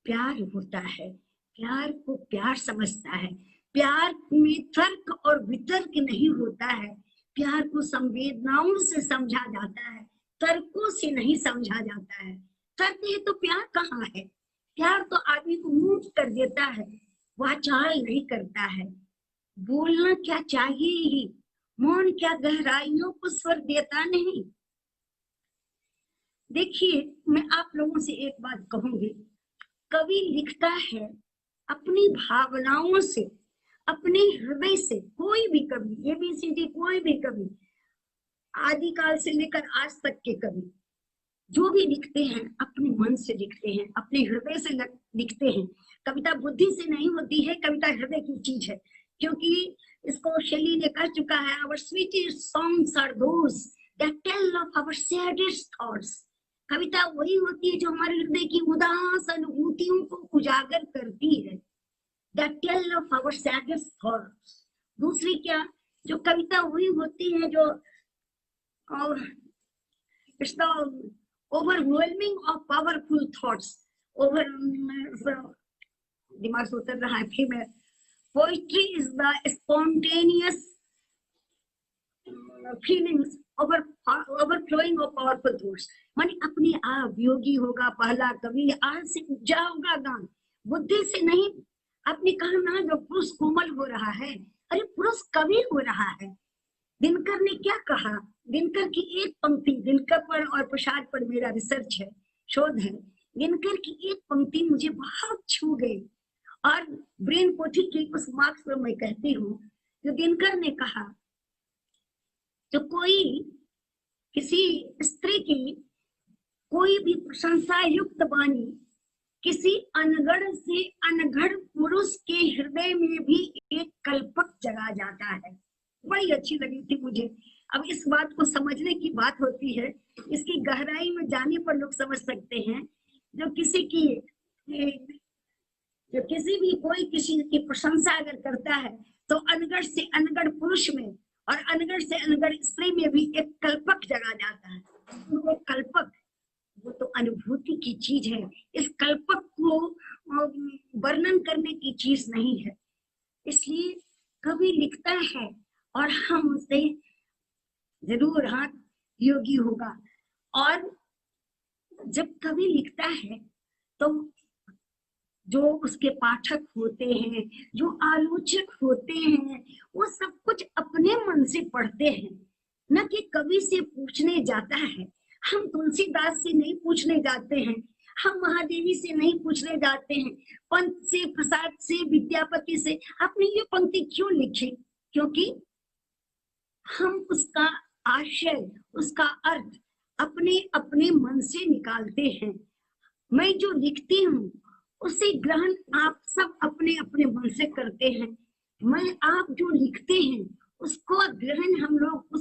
प्यार होता है, प्यार को प्यार समझता है। प्यार में तर्क और वितर्क नहीं होता है। प्यार को संवेदनाओं से समझा जाता है, तर्कों से नहीं समझा जाता है। तर्क है तो प्यार कहाँ है? प्यार तो आदमी को मूव कर देता है, वाचाल नहीं करता है। बोलना क्या चाहिए ही, मौन क्या गहराइयों को स्वर देता नहीं। देखिए, मैं आप लोगों से एक बात कहूंगी, कवि लिखता है अपनी भावनाओं से, अपने हृदय से। कोई भी कवि, ABCD कोई भी कवि, आदिकाल से लेकर आज तक के कवि जो भी लिखते हैं अपने मन से लिखते हैं, अपने हृदय से लिखते हैं। कविता बुद्धि से नहीं होती है, कविता हृदय की चीज है। क्योंकि इसको शेली ने कह चुका है, our sweetest songs are those that tell of our saddest thoughts. कविता वही होती है जो हमारे हृदय की उदास अनुभूतियों को उजागर करती है, that tell of our saddest thoughts. दूसरी क्या, जो कविता वही होती है जो it's the overwhelming of powerful thoughts, दिमाग से उतर रहा है फिर मैं। Poetry is the spontaneous feelings overflowing of powerful thoughts। माने अपने आप योगी होगा पहला कवि, आज से उपजा होगा गान, बुद्धि से नहीं। आपने कहा ना जो पुरुष कोमल हो रहा है, अरे पुरुष कवि हो रहा है। दिनकर ने क्या कहा, दिनकर की एक पंक्ति, दिनकर पर और प्रसाद पर मेरा रिसर्च है, शोध है, दिनकर की एक पंक्ति मुझे बहुत छू गई और ब्रेन पोथी की उस मार्क्स पर मैं कहती हूँ, जो दिनकर ने कहा, जो कोई किसी स्त्री की कोई भी प्रशंसा युक्त वाणी किसी अनगढ़ से अनगढ़ पुरुष के हृदय में भी एक कल्पक जगा जाता है। बड़ी अच्छी लगी थी मुझे। अब इस बात को समझने की बात होती है, इसकी गहराई में जाने पर लोग समझ सकते हैं। जो किसी भी कोई किसी की प्रशंसा अगर करता है तो अनगढ़ से अनगढ़ पुरुष में और अनगढ़ से अनगढ़ स्त्री में भी एक कल्पक जगा जाता है। वो कल्पक, वो तो अनुभूति की चीज है। इस कल्पक को वर्णन करने की चीज नहीं है। इसलिए कवि लिखता है और हम उसे जरूर हाथ योगी होगा। और जब कवि लिखता है तो जो उसके पाठक होते हैं, जो आलोचक होते हैं, वो सब कुछ अपने मन से पढ़ते हैं, न कि कवि से पूछने जाता है। हम तुलसीदास से नहीं पूछने जाते हैं, हम महादेवी से नहीं पूछने जाते हैं, पंत से, प्रसाद से, विद्यापति से आपने ये पंक्ति क्यों लिखी, क्योंकि हम उसका आशय, उसका अर्थ अपने अपने मन से निकालते हैं। मैं जो लिखती हूँ उसे ग्रहण आप सब अपने अपने मन से करते हैं। मैं आप जो लिखते हैं उसको ग्रहण हम लोग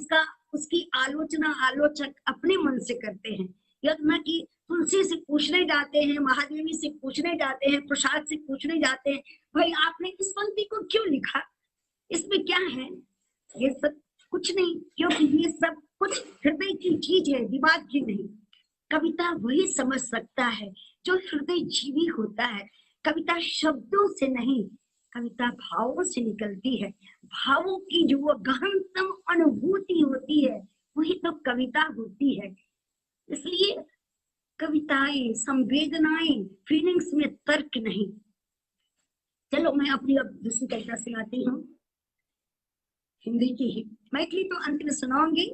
उसकी आलोचना आलोचक अपने मन से करते हैं। यह न कि तुलसी से पूछने जाते हैं, महादेवी से पूछने जाते हैं, प्रसाद से पूछने जाते हैं, भाई आपने इस पंक्ति को क्यों लिखा, इसमें क्या है। ये सब कुछ नहीं, क्योंकि ये सब कुछ हृदय की चीज है, दिमाग की नहीं। कविता वही समझ सकता है जो हृदय जीवी होता है। कविता शब्दों से नहीं, कविता भावों से निकलती है। भावों की जो वो गहनतम अनुभूति होती है वही तो कविता होती है। इसलिए कविताएं, संवेदनाएं, फीलिंग्स में तर्क नहीं। चलो मैं अपनी अब दूसरी कविता सुनाती हूँ, हिंदी की ही। मैथिली तो अंत में सुनाऊंगी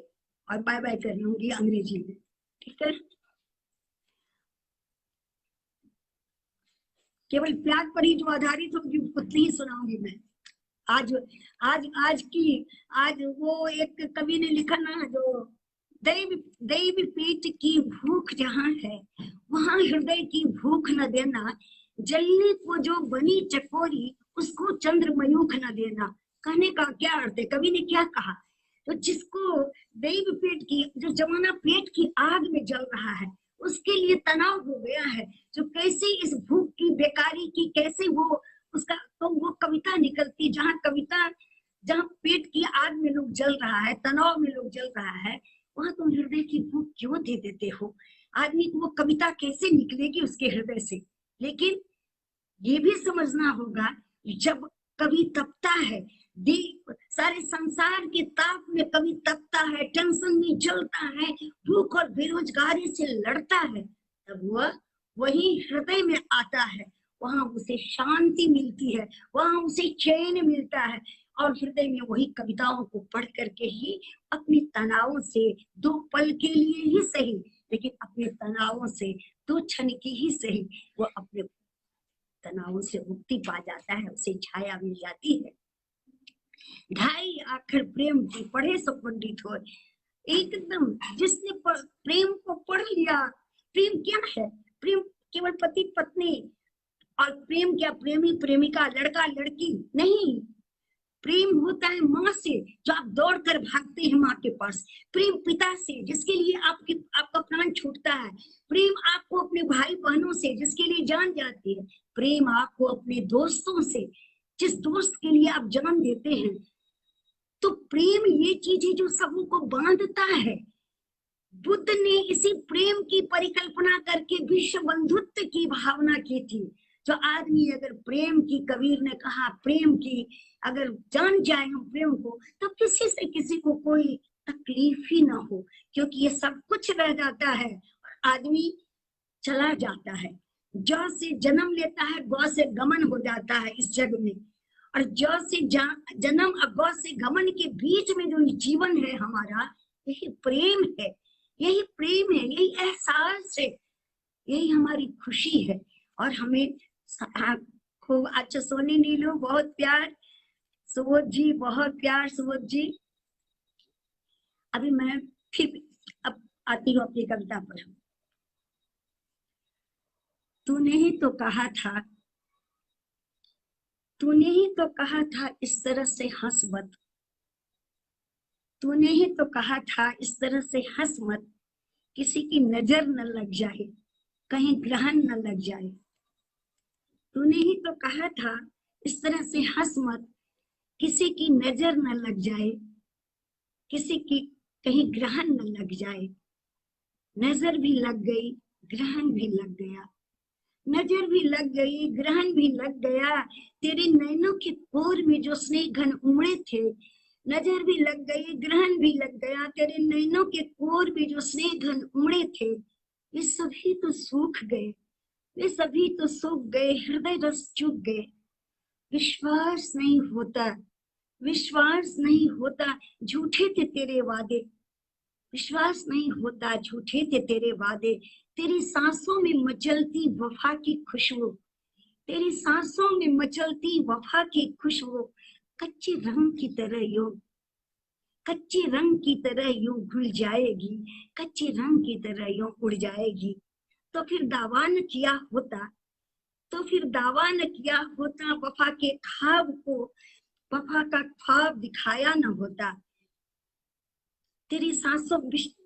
और बाय बाय कर लूंगी अंग्रेजी में, ठीक है। केवल प्यार पर ही जो आधारित होगी उतनी ही सुनाऊंगी मैं। आज वो एक कवि ने लिखा ना, जो दैव पेट की भूख जहाँ है वहां हृदय की भूख न देना, जलने को जो बनी चकोरी उसको चंद्रमयूख न देना। कहने का क्या अर्थ है, कवि ने क्या कहा, तो जिसको दैव पेट की, जो जमाना पेट की आग में जल रहा है, उसके लिए तनाव हो गया है, जो कैसे इस भूख की बेकारी की कैसे वो उसका, तो वो कविता निकलती। जहाँ पेट की आग में लोग जल रहा है, तनाव में लोग जल रहा है, वहां तुम हृदय की भूख क्यों दे देते हो। आदमी को वो कविता कैसे निकलेगी उसके हृदय से। लेकिन ये भी समझना होगा, जब कवि तपता है, सारे संसार के ताप में कवि तपता है, टेंशन में जलता है, भूख और बेरोजगारी से लड़ता है, तब वह वही हृदय में आता है, वहां उसे शांति मिलती है, वहां उसे चैन मिलता है। और हृदय में वही कविताओं को पढ़ करके ही अपने तनावों से, दो पल के लिए ही सही, लेकिन अपने तनावों से दो क्षण की ही सही, वो अपने तनावों से मुक्ति पा जाता है, उसे छाया मिल जाती है। ढाई आखिर प्रेम की पढ़े सो पंडित हो। एकदम जिसने प्रेम को पढ़ लिया, प्रेम क्या है, प्रेम केवल पति पत्नी, और प्रेम क्या प्रेमी प्रेमिका, लड़का लड़की नहीं। प्रेम होता है माँ से, जो आप दौड़ कर भागते हैं माँ के पास। प्रेम पिता से, जिसके लिए आपका प्राण छूटता है। प्रेम आपको अपने भाई बहनों से, जिसके लिए जान जाती है। प्रेम आपको अपने दोस्तों से, जिस दोस्त के लिए आप जान देते हैं। तो प्रेम ये चीज है जो सबको बांधता है। बुद्ध ने इसी प्रेम की परिकल्पना करके विश्व बंधुत्व की भावना की थी। जो आदमी अगर प्रेम की, कबीर ने कहा प्रेम की अगर जान जाए हम प्रेम को, तो किसी से किसी को कोई तकलीफ ही ना हो, क्योंकि ये सब कुछ रह जाता है और आदमी चला जाता है। जौ से जन्म लेता है, गौ से गमन हो जाता है इस जग में। और जौ से जन्म और गौ से गमन के बीच में जो जीवन है हमारा, यही प्रेम है, यही प्रेम है, यही एहसास है। यही हमारी खुशी है। और हमें खूब अच्छा सोनी नीलू बहुत प्यार, सुबोध जी बहुत प्यार, सुबोध जी। अभी मैं फिर अब आती हूँ अपनी कविता पर। तूने ही तो कहा था, तूने ही तो कहा था इस तरह से हंस मत, तूने ही तो कहा था इस तरह से हंस मत, किसी की नजर न लग जाए, कहीं ग्रहण न लग जाए। तूने ही तो कहा था इस तरह से हंस मत, किसी की नजर न लग जाए, किसी की कहीं ग्रहण न लग जाए। नजर भी लग गई, ग्रहण भी लग गया, नजर भी लग गई, ग्रहण भी लग गया, तेरे नैनों के कोर में जो स्नेह घन उमड़े थे। नजर भी लग गई, ग्रहण भी लग गया, तेरे नैनों के कोर में जो स्नेह घन उमड़े थे, वे सभी तो सूख गए, वे सभी तो सूख गए, हृदय रस चूक गए। विश्वास नहीं होता, विश्वास नहीं होता, झूठे थे तेरे वादे, विश्वास नहीं होता, झूठे थे तेरे वादे। तेरी सांसों में मचलती वफा की खुशबू, तेरी सांसों में मचलती वफा की खुशबू, कच्चे रंग की तरह यूं, कच्चे रंग की तरह यूं घुल जाएगी, कच्चे रंग की तरह यूं उड़ जाएगी। तो फिर दावा न किया होता, तो फिर दावा न किया होता, वफा के ख्वाब को, वफा का ख्वाब दिखाया न होता। तेरी सांसों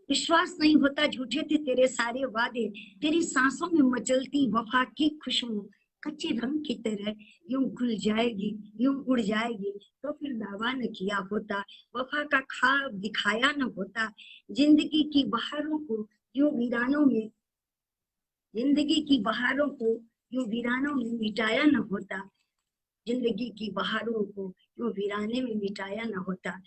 विश्वास नहीं होता, झूठे थे तेरे सारे वादे, तेरी सांसों में मचलती वफा की खुशबू कच्चे रंग की तरह यूं घुल जाएगी, यूं उड़ जाएगी। तो फिर दावा न किया होता, वफा का ख्वाब दिखाया न होता, जिंदगी की बहारों को यूं वीरानों में, जिंदगी की बहारों को यूं वीरानों में मिटाया न होता, जिंदगी की बहारों को यूं वीराने में मिटाया न होता।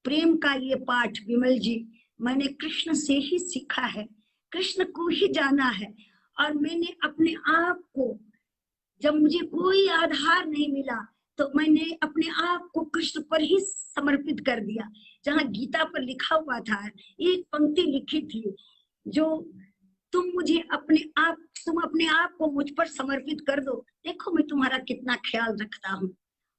प्रेम का ये पाठ विमल जी मैंने कृष्ण से ही सीखा है, कृष्ण को ही जाना है। और मैंने अपने आप को, जब मुझे कोई आधार नहीं मिला, तो मैंने अपने आप को कृष्ण पर ही समर्पित कर दिया। जहाँ गीता पर लिखा हुआ था, एक पंक्ति लिखी थी, जो तुम अपने आप को मुझ पर समर्पित कर दो, देखो मैं तुम्हारा कितना ख्याल रखता हूँ।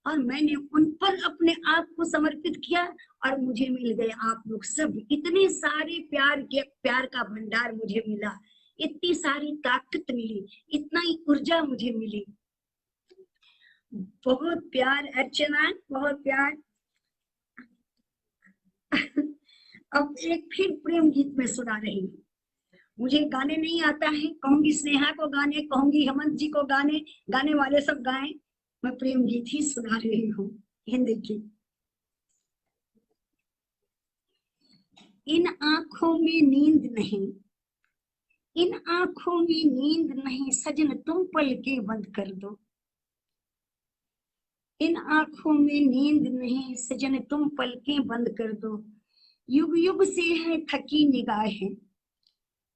और मैंने उन पर अपने आप को समर्पित किया, और मुझे मिल गए आप लोग सब। इतने सारे प्यार का भंडार मुझे मिला, इतनी सारी ताकत मिली, इतना ही ऊर्जा मुझे मिली। बहुत प्यार अर्चना, बहुत प्यार। अब एक फिर प्रेम गीत में सुना रही हूँ। मुझे गाने नहीं आता है, कहूंगी स्नेहा को गाने, कहूंगी हेमंत जी को गाने, गाने वाले सब गाएं, मैं प्रेम गीत ही सुना रही हूँ हिंदी की। इन आंखों में नींद नहीं, इन आंखों में नींद नहीं, सजन तुम पलके बंद कर दो। इन आंखों में नींद नहीं, सजन तुम पलके बंद कर दो। युग युग से है थकी निगाहें,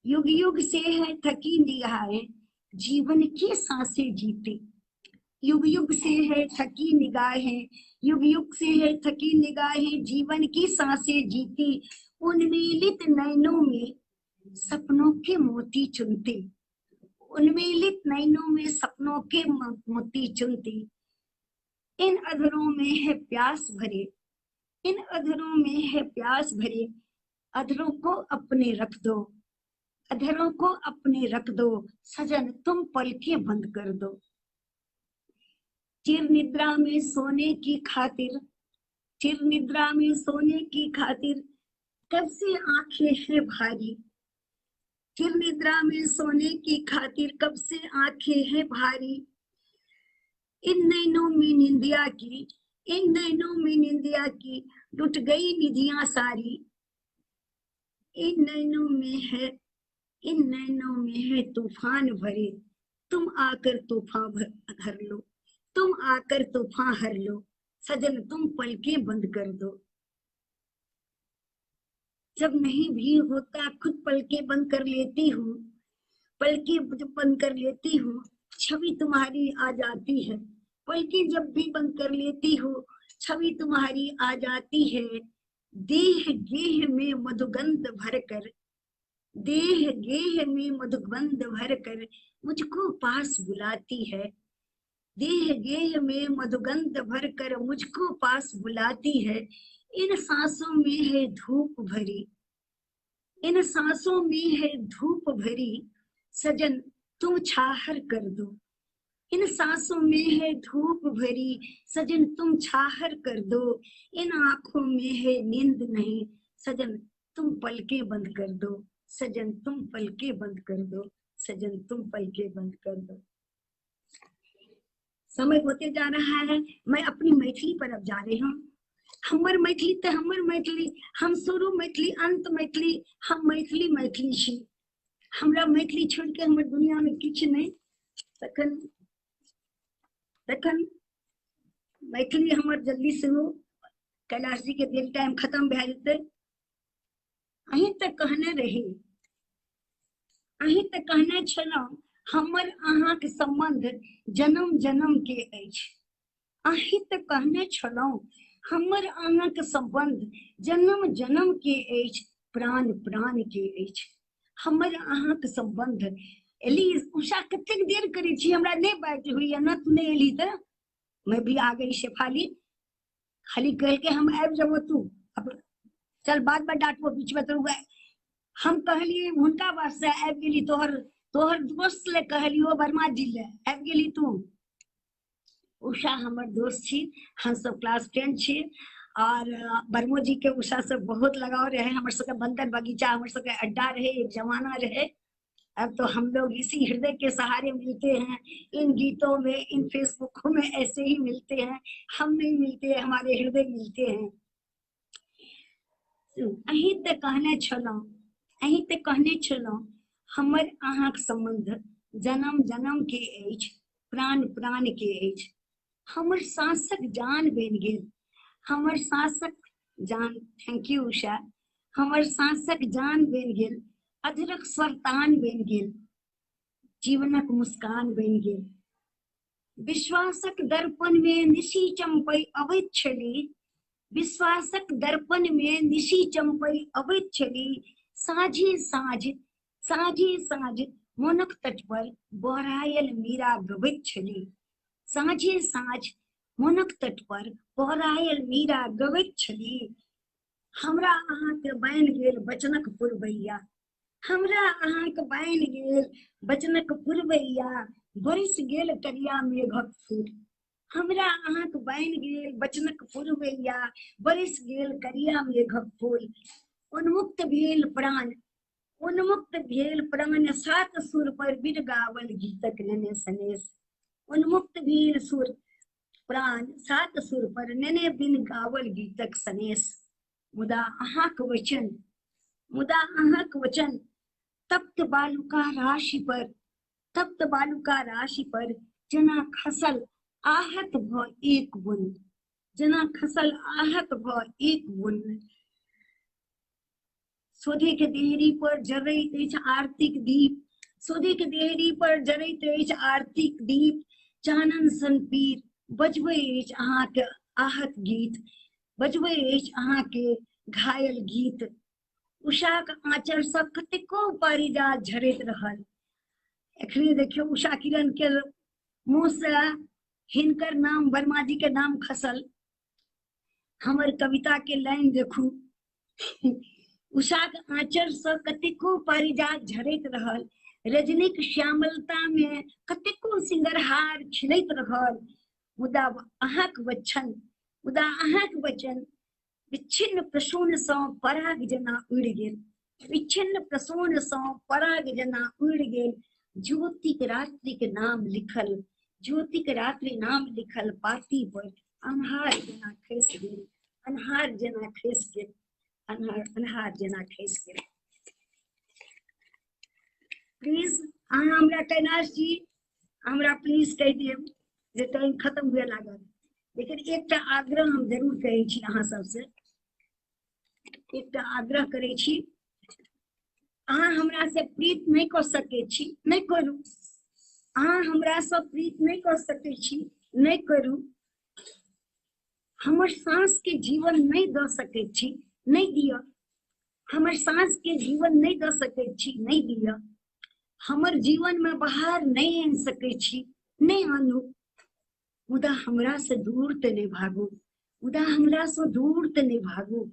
युग युग से है थकी निगाहें, जीवन की सांसें जीती। युग युग से है थकी निगाहें, युग युग से है थकी निगाहें, जीवन की सांसें जीती। उन्मीलित नैनों में सपनों के मोती चुनती, उन्मीलित नैनों में सपनों के मोती चुनती। इन अधरों में है प्यास भरे, इन अधरों में है प्यास भरे, अधरों को अपने रख दो, अधरों को अपने रख दो, सजन तुम पलके बंद कर दो। चिर निद्रा में सोने की खातिर, चिर निद्रा में सोने की खातिर, कब से आंखें हैं भारी, चिर निद्रा में सोने की खातिर, कब से आंखें हैं भारी। इन नैनों में निंदिया की, इन नैनों में निंदिया की, लुट गई निधियां सारी। इन नैनों में है, इन नैनों में है तूफान भरे, तुम आकर तूफान भर लो, तुम आकर तूफान हर लो, सजन तुम पलके बंद कर दो। जब नहीं भी होता खुद पलके बंद कर लेती हूँ, पलके जब बंद कर लेती हूँ, छवि तुम्हारी आ जाती है। पलके जब भी बंद कर लेती हूँ, छवि तुम्हारी आ जाती है। देह गेह में मधुगंध भरकर, देह गेह में मधुगंध भर कर मुझको पास बुलाती है। देह गेह में मधुगंध भर कर मुझको पास बुलाती है। इन सांसों में है धूप भरी, इन सांसों में है धूप भरी, सजन तुम छाहर कर दो। इन सांसों में है धूप भरी, सजन तुम छाहर कर दो। इन आंखों में है नींद नहीं, सजन तुम पलकें बंद कर दो। सजन तुम पलकें बंद कर दो, सजन तुम पलकें बंद कर दो। समय होते जा रहा है, मैं अपनी मैथिली पर अब जा रही हूँ। हमर मैथिली तो हमर मैथिली, हम शुरू मैथिली अंत मैथिली, हम मैथिली मैथिली छी। हमरा मैथिली छोड़ के हमर दुनिया में किछ नहीं। तखन तखन मैथिली हमर जल्दी शुरू, कैलाश जी के देल टाइम खत्म भए जेतै। अहीं तक कहने रही, अहीं तक कहने छलहुँ हमर अहाँक संबंध जन्म जन्म के अछि। अहीं तक कहने छलहुँ हमर अहाँक संबंध जन्म जन्म के अछि, प्राण प्राण के अछि। हमर अहाँक संबंध। एली उषा कतेक देर करै छी, हमरा नहीं बात होइए ना, तू नहीं एली तो मैं भी आ गई शेफाली। खाली कह के हम आबि जाबो, तू अब चल बाद में डांटबो बीच में तो। हम कहलिए हुनका वास्ते आबि गेली, तोहर तोहर दोस्त ले कहलियो, वर्मा जी ले आबि गेली तू। उषा हमर दोस्त छी, हम सब क्लास 10 छी और वर्मो जी के उषा से बहुत लगाव रहे। हमर सबके बंदर बगीचा, हमर सबके अड्डा रहे, एक जमाना रहे। अब तो हम लोग इसी हृदय के सहारे मिलते हैं, इन गीतों में, इन फेसबुकों में ऐसे ही मिलते हैं। हम नहीं मिलते, हमारे हृदय मिलते हैं। अहीं तक कहने छलहुँ, अहीं तक कहने छलहुँ हमर अहाँक संबंध जन्म जन्म के अछि, प्राण प्राण के अछि। हमर सांसक जान बनि गेल, हमर सांसक जान, थैंक यू उषा, हमर सांसक जान बनि गेल, अधरक स्वरतान बनि गेल, जीवनक मुस्कान बनि गेल। विश्वासक दर्पण में निशी चंपै अबैत छली, विश्वासक दर्पण में निशी चंपै अबैत छली। साँझे साँझ, साँझे साँझ मोनक तट पर बहरायल मीरा गबैत छली। साँझे साँझ मोनक तट पर बहरायल मीरा गबैत छली। हमरा अहाँके बनि गेल बचनक पुरबैया, हमरा अहाँके बनि गेल बचनक पुरबैया, बरसि गेल करिया मेघक फूल। हमरा अहाँके बनि गेल बचनक पुरबैया, बरसि गेल करिया मेघक फूल। उन्मुक्त भेल प्राण, उन्मुक्त भेल प्राण, सात सुर पर बिन गावल गीतक नने सनेस। उन्मुक्त भेल सुर प्राण, सात सुर पर नने बिन गावल गीतक सनेस। मुदा अहाँक वचन, मुदा अहाँक वचन तप्त बालुका राशि पर, तप्त बालुका राशि पर जेना खसल आहत भ एक बुन, जेना खसल आहत भ एक बुन। सोधे के देहरी पर जरैत अछि आरतीक दीप, सोधे के देहरी पर जरैत अछि आरतीक दीप। चानन सन पीर बजबै अछि अहाँके आहत गीत, बजबै अछि अहाँके घायल गीत। उषाक आँचर सँ कतेको पारिजात झरैत रहल। एखने देखियो उषा किरण के मुँह से हिनकर नाम, वर्मा जी के नाम खसल। हमर कविता के लाइन देखू, उषाक आँचर सँ कतेको पारिजात झरैत रहल। रजनीक श्यामलता में कतेको सिंगरहार खिलैत रहल। मुदा अहाँक वचन, मुदा अहाँक वचन विच्छिन्न प्रसून सँ पराग जेना उड़ि गेल, विच्छिन्न प्रसून सँ पराग जेना उड़ि गेल। ज्योतिक रात्रिक नाम लिखल, ज्योतिक रात्रि नाम लिखल पाती पर अन्हार जेना खसि गेल, अन्हार जेना खसि गेल, अन्हार जेना खसि गेल। प्लीज अहाँ हमरा, कैलाश जी हमरा प्लीज कहि देब जे टाइम खत्म हुए लागल। लेकिन एकटा आग्रह हम जरूर करै छी अहाँ सबसे, एकटा आग्रह करै छी, अहाँ हमरा से प्रीत नहीं कर सकै छी, नहीं करू। अहाँ हमरा से प्रीत नहीं कर सकै छी, नहीं करू। हमर सांस के जीवन नहीं द सकै छी, नहीं दिया। हमर सांस के जीवन नहीं द सके छी, नहीं दिया। हमर जीवन में बाहर नहीं आन सके छी, नहीं आनू। मुदा हमरा से दूर ते नहीं भागू, मुदा हमरा से दूर ते नहीं भागू।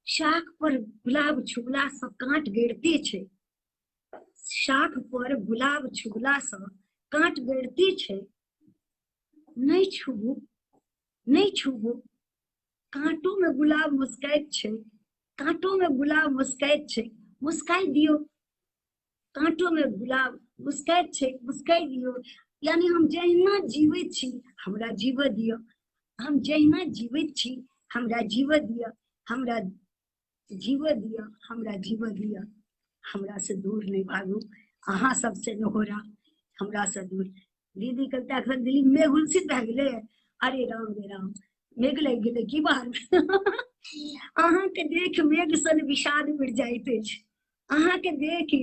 शाख पर गुलाब छुगला से कांट गड़ते छे, शाख पर गुलाब छुगला से कांट गड़ते छे। नहीं छुबू, नहीं छुबू। कांटों में गुलाब मुस्काइत छे, कांटों में गुलाब मुस्काइत छे, मुस्काई दियो। कांटों में गुलाब मुस्काइत छे, मुस्काई दियो। यानी हम जहिना जीवित छी हमरा जीव दियो, हम जहिना जीवित छी हमरा जीव दियो, हमरा जीव दियो, हमरा जीव दियो। हमरा से दूर नहीं भागू, अहाँ सबसे नहोरा हमरा से दूर। दीदी कहता अखन दिल्ली मेघ उलसित भए गेलै। अरे राम रे राम, मेघ लागि गेलै की बाहर में। अहाँ के देख मेघ सन विषाद उड़ि जाइत अछि, अहाँ के देख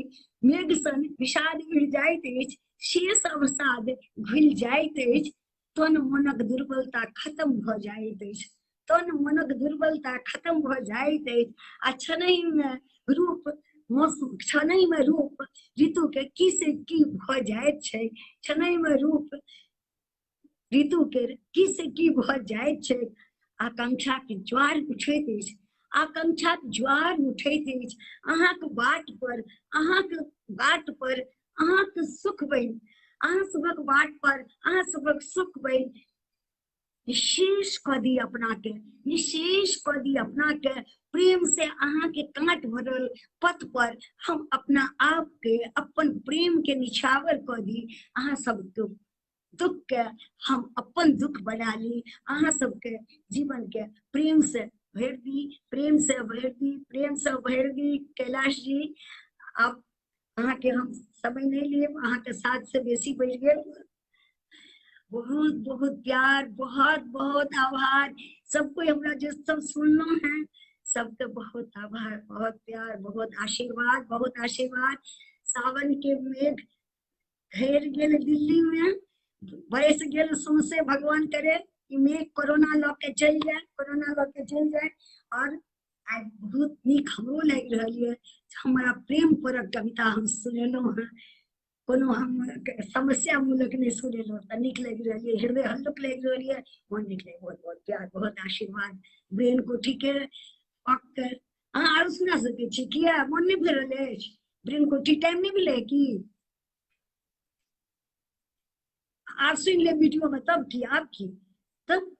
मेघ सन विषाद उड़ि जाइत अछि। शेष अवसाद घुलि जाइत अछि, तन मनक दुर्बलता खत्म भ जाइत अछि, तन मनक दुर्बलता खत्म भ जाइत अछि। आ छनहि में रूप मौसम, छनहि में रूप ऋतु के की से की भ जाइत छै, छनहि में रूप ऋतु के की से की भ जाइत छै। आकांक्षा के ज्वार उठैत अछि, आकांक्षा के ज्वार उठैत अछि। अहाँ के बाट पर, अहाँ के बाट पर, अहाँ के सुख बन, अहाँ सबक बाट पर, अहाँ सबक सुख बन निशेष क दी अपना के, निशेष क दी अपना के। प्रेम से अहाँ के कांट भरल पथ पर हम अपना आप के, अपन प्रेम के निछावर क दी। अहाँ सब दुख के हम अपन दुख बना ली, अहाँ सबके जीवन के प्रेम से भर दी, प्रेम से भर दी, प्रेम से भर दी। कैलाश जी अब अहाँ के हम समय नहीं लिए, अहाँ के साथ से बेसी बढ़ गए। बहुत बहुत प्यार, बहुत बहुत आभार। सबको हमरा जो सब सुनना है, सबके बहुत आभार, बहुत प्यार, बहुत आशीर्वाद, बहुत आशीर्वाद। सावन के मेघ घेर गेल दिल्ली में, बरस गेल सौंसे। भगवान करे कि मेघ कोरोना लऽ के चल जाए, कोरोना लऽ के चल जाए। और आज बहुत नीक हमरो लग रही है, हमारा प्रेम परक कविता हम सुनेलहुँ हैं। कोनो हम समस्या मूलक नहीं सुनेलहुँ, तऽ नीक लग रही है, हृदय हल्लुक लग रही है, मन नीक लग। बहुत बहुत प्यार, बहुत आशीर्वाद। ब्रेन कोठी के अक्कर अहाँ आरो सुना सकै छी, किया मन नहीं भरल अछि? ब्रेन कोठी टाइम नहीं मिले की? आप सुन ले वीडियो में, तब की आप की तब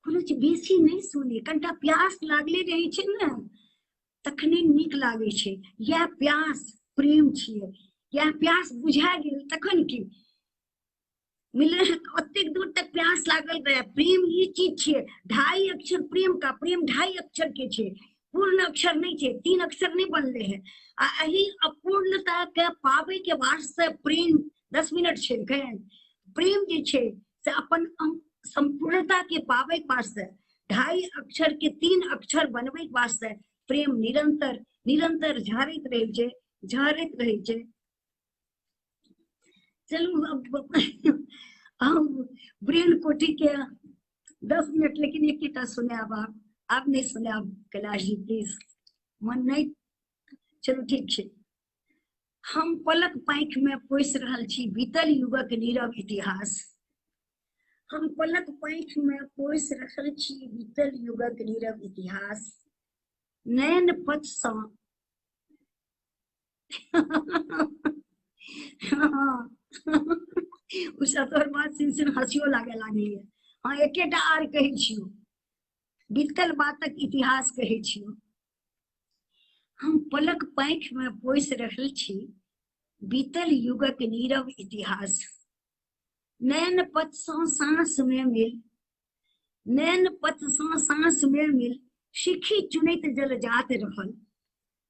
कोनो चीज बेसी नहीं सुनी, कनिटा प्यास लागले रहे छै ने, तखने नीक लागे छै। यह प्यास प्रेम छियै, यह प्यास बुझा गेल तखन की मिले। ओतेक दूर तक प्यास लागल रहे। प्रेम ये चीज छियै, 2.5 अक्षर प्रेम का, प्रेम 2.5 अक्षर के छै, पूर्ण अक्षर नहीं छै, 3 अक्षर नहीं बनले है। आ एही अपूर्णता के पावे के वास्ते प्रेम 10 मिनट छै। प्रेम जे छै से अपन संपूर्णता के पावे के वास्ते 2.5 अक्षर के 3 अक्षर बनवे के वास्ते प्रेम निरंतर निरंतर झरैत रहे छै, झरैत रहे छै। चलू अब हम ब्रेन कोठी के 10 मिनट लेकिन एक सुनाब, आप नहीं सुनाब कैलाश जी प्लीज, मन नहीं। चलो ठीक है। हम पलक पाँख में पोस रहल छी बीतल युगक नीरव इतिहास। हम पलक पाँख में पोस रहल छी बीतल युगक नीरव इतिहास। नैन पथ सँ तोहर बात सुन हंसियो लागे लागैए। हाँ एकेटा आर कहै छियो, बीतल बातक इतिहास कहै छियो। हम पलक पाँख में पोस रहल छी बीतल युगक नीरव इतिहास। नैन पथ सँ सांस में मिल, नैन पथ सँ सांस में मिल, शिखी चुनैत जल जात रहल।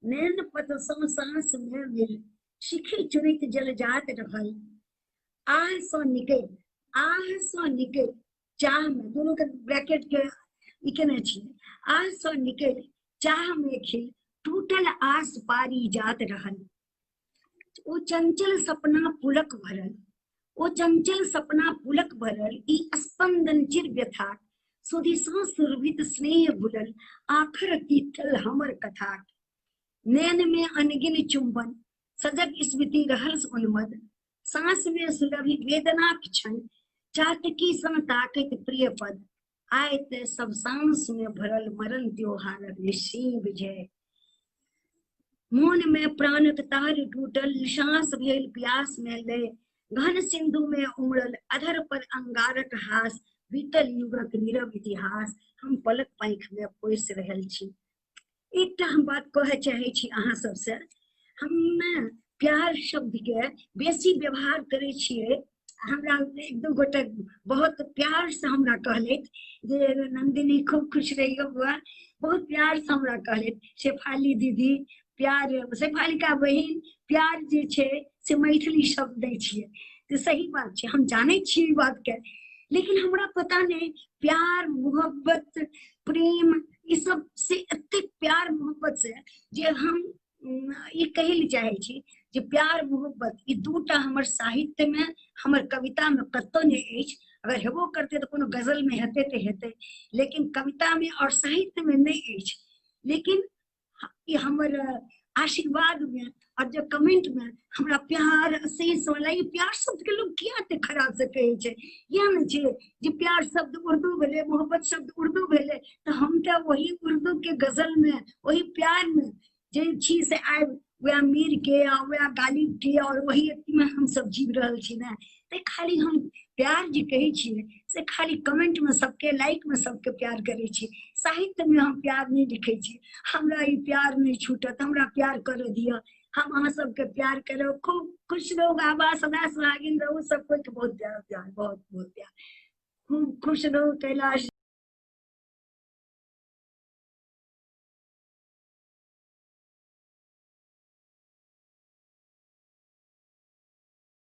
नैन पथ सँ सांस में मिल, शिखी चुनैत जल जात रहल। आह सँ निकल, आह सँ निकल, चाह में दोनों के ब्रैकेट के ई केने छियै। आह सँ निकल चाह में खिल, टूटल आस पारी जात रहल। ओ चंचल सपना पुलक भरल, ओ चंचल सपना पुलक भरल। ई स्पंदन चिर व्यथा, सुधि सँ सुरभित स्नेह भुलल, आखर तीथल हमर कथा। नैन में अनगिन चुंबन, सजग स्मृति रहस उन्मद, सांस में सुलभी वेदना क्षण, चातकी सन ताकत प्रिय पद, आए ते सब सांस में भरल मरण त्योहार निश्चिं विजय। मौन में प्राण तार टूटल, सांस भेल प्यास में ले, घन सिंधु में उमड़ल अधर पर अंगारक हास, बीतल युगक नीरव इतिहास, हम पलक पाँख में पोइस रहल छी। एकटा हम बात कहे चाहे छी अहाँ सबसे, हम प्यार शब्द के बेसी व्यवहार करे छिए। हमरा एक दो गोटे बहुत प्यार से हमरा कहलैथ जे नंदिनी खूब खुश रहियो बुआ, बहुत प्यार से हमरा कहलैथ। शेफाली दीदी प्यार, शेफालिका बहिन प्यार जे छै से मैथिली शब्द दै छियै, तो सही बात छै, हम जानै छियै ई बात के, लेकिन हमरा पता नहीं प्यार मोहब्बत प्रेम ई सब से एते प्यार मोहब्बत से जे हम ई कहै ले चाहे छी जे प्यार मोहब्बत ई दूटा हमर साहित्य में हमर कविता में कतौ नहीं अछि। अगर हेबो करते तो कोनो गजल में हेते तो हेते, लेकिन कविता में और साहित्य में नहीं अछि। लेकिन ये हमर आशीर्वाद में और जो कमेंट में हमरा प्यार असीस वाला, ये प्यार शब्द के लोग किया ते खराब से कहे छे, या न छे जे प्यार शब्द उर्दू भेले, मोहब्बत शब्द उर्दू भेले, तो हम तो वही उर्दू के गजल में वही प्यार में जे छी से आए वह मीर के आ वह गालिब के और वही में हम सब जीव रहल छी ना। ते खाली हम प्यार जे कहे छिए से खाली कमेंट में सबके लाइक में सबके प्यार करे छी, साहित्य में हम प्यार नहीं लिखे छी। हमरा ई प्यार नहीं छूटत, हमरा प्यार कर दिया, हम अहाँ सबके प्यार करो, खूब खुश रहो, आबा सदा सुहागिन रहो, सब कोई के बहुत प्यार प्यार बहुत बहुत प्यार, खूब खुश रहो कैलाश।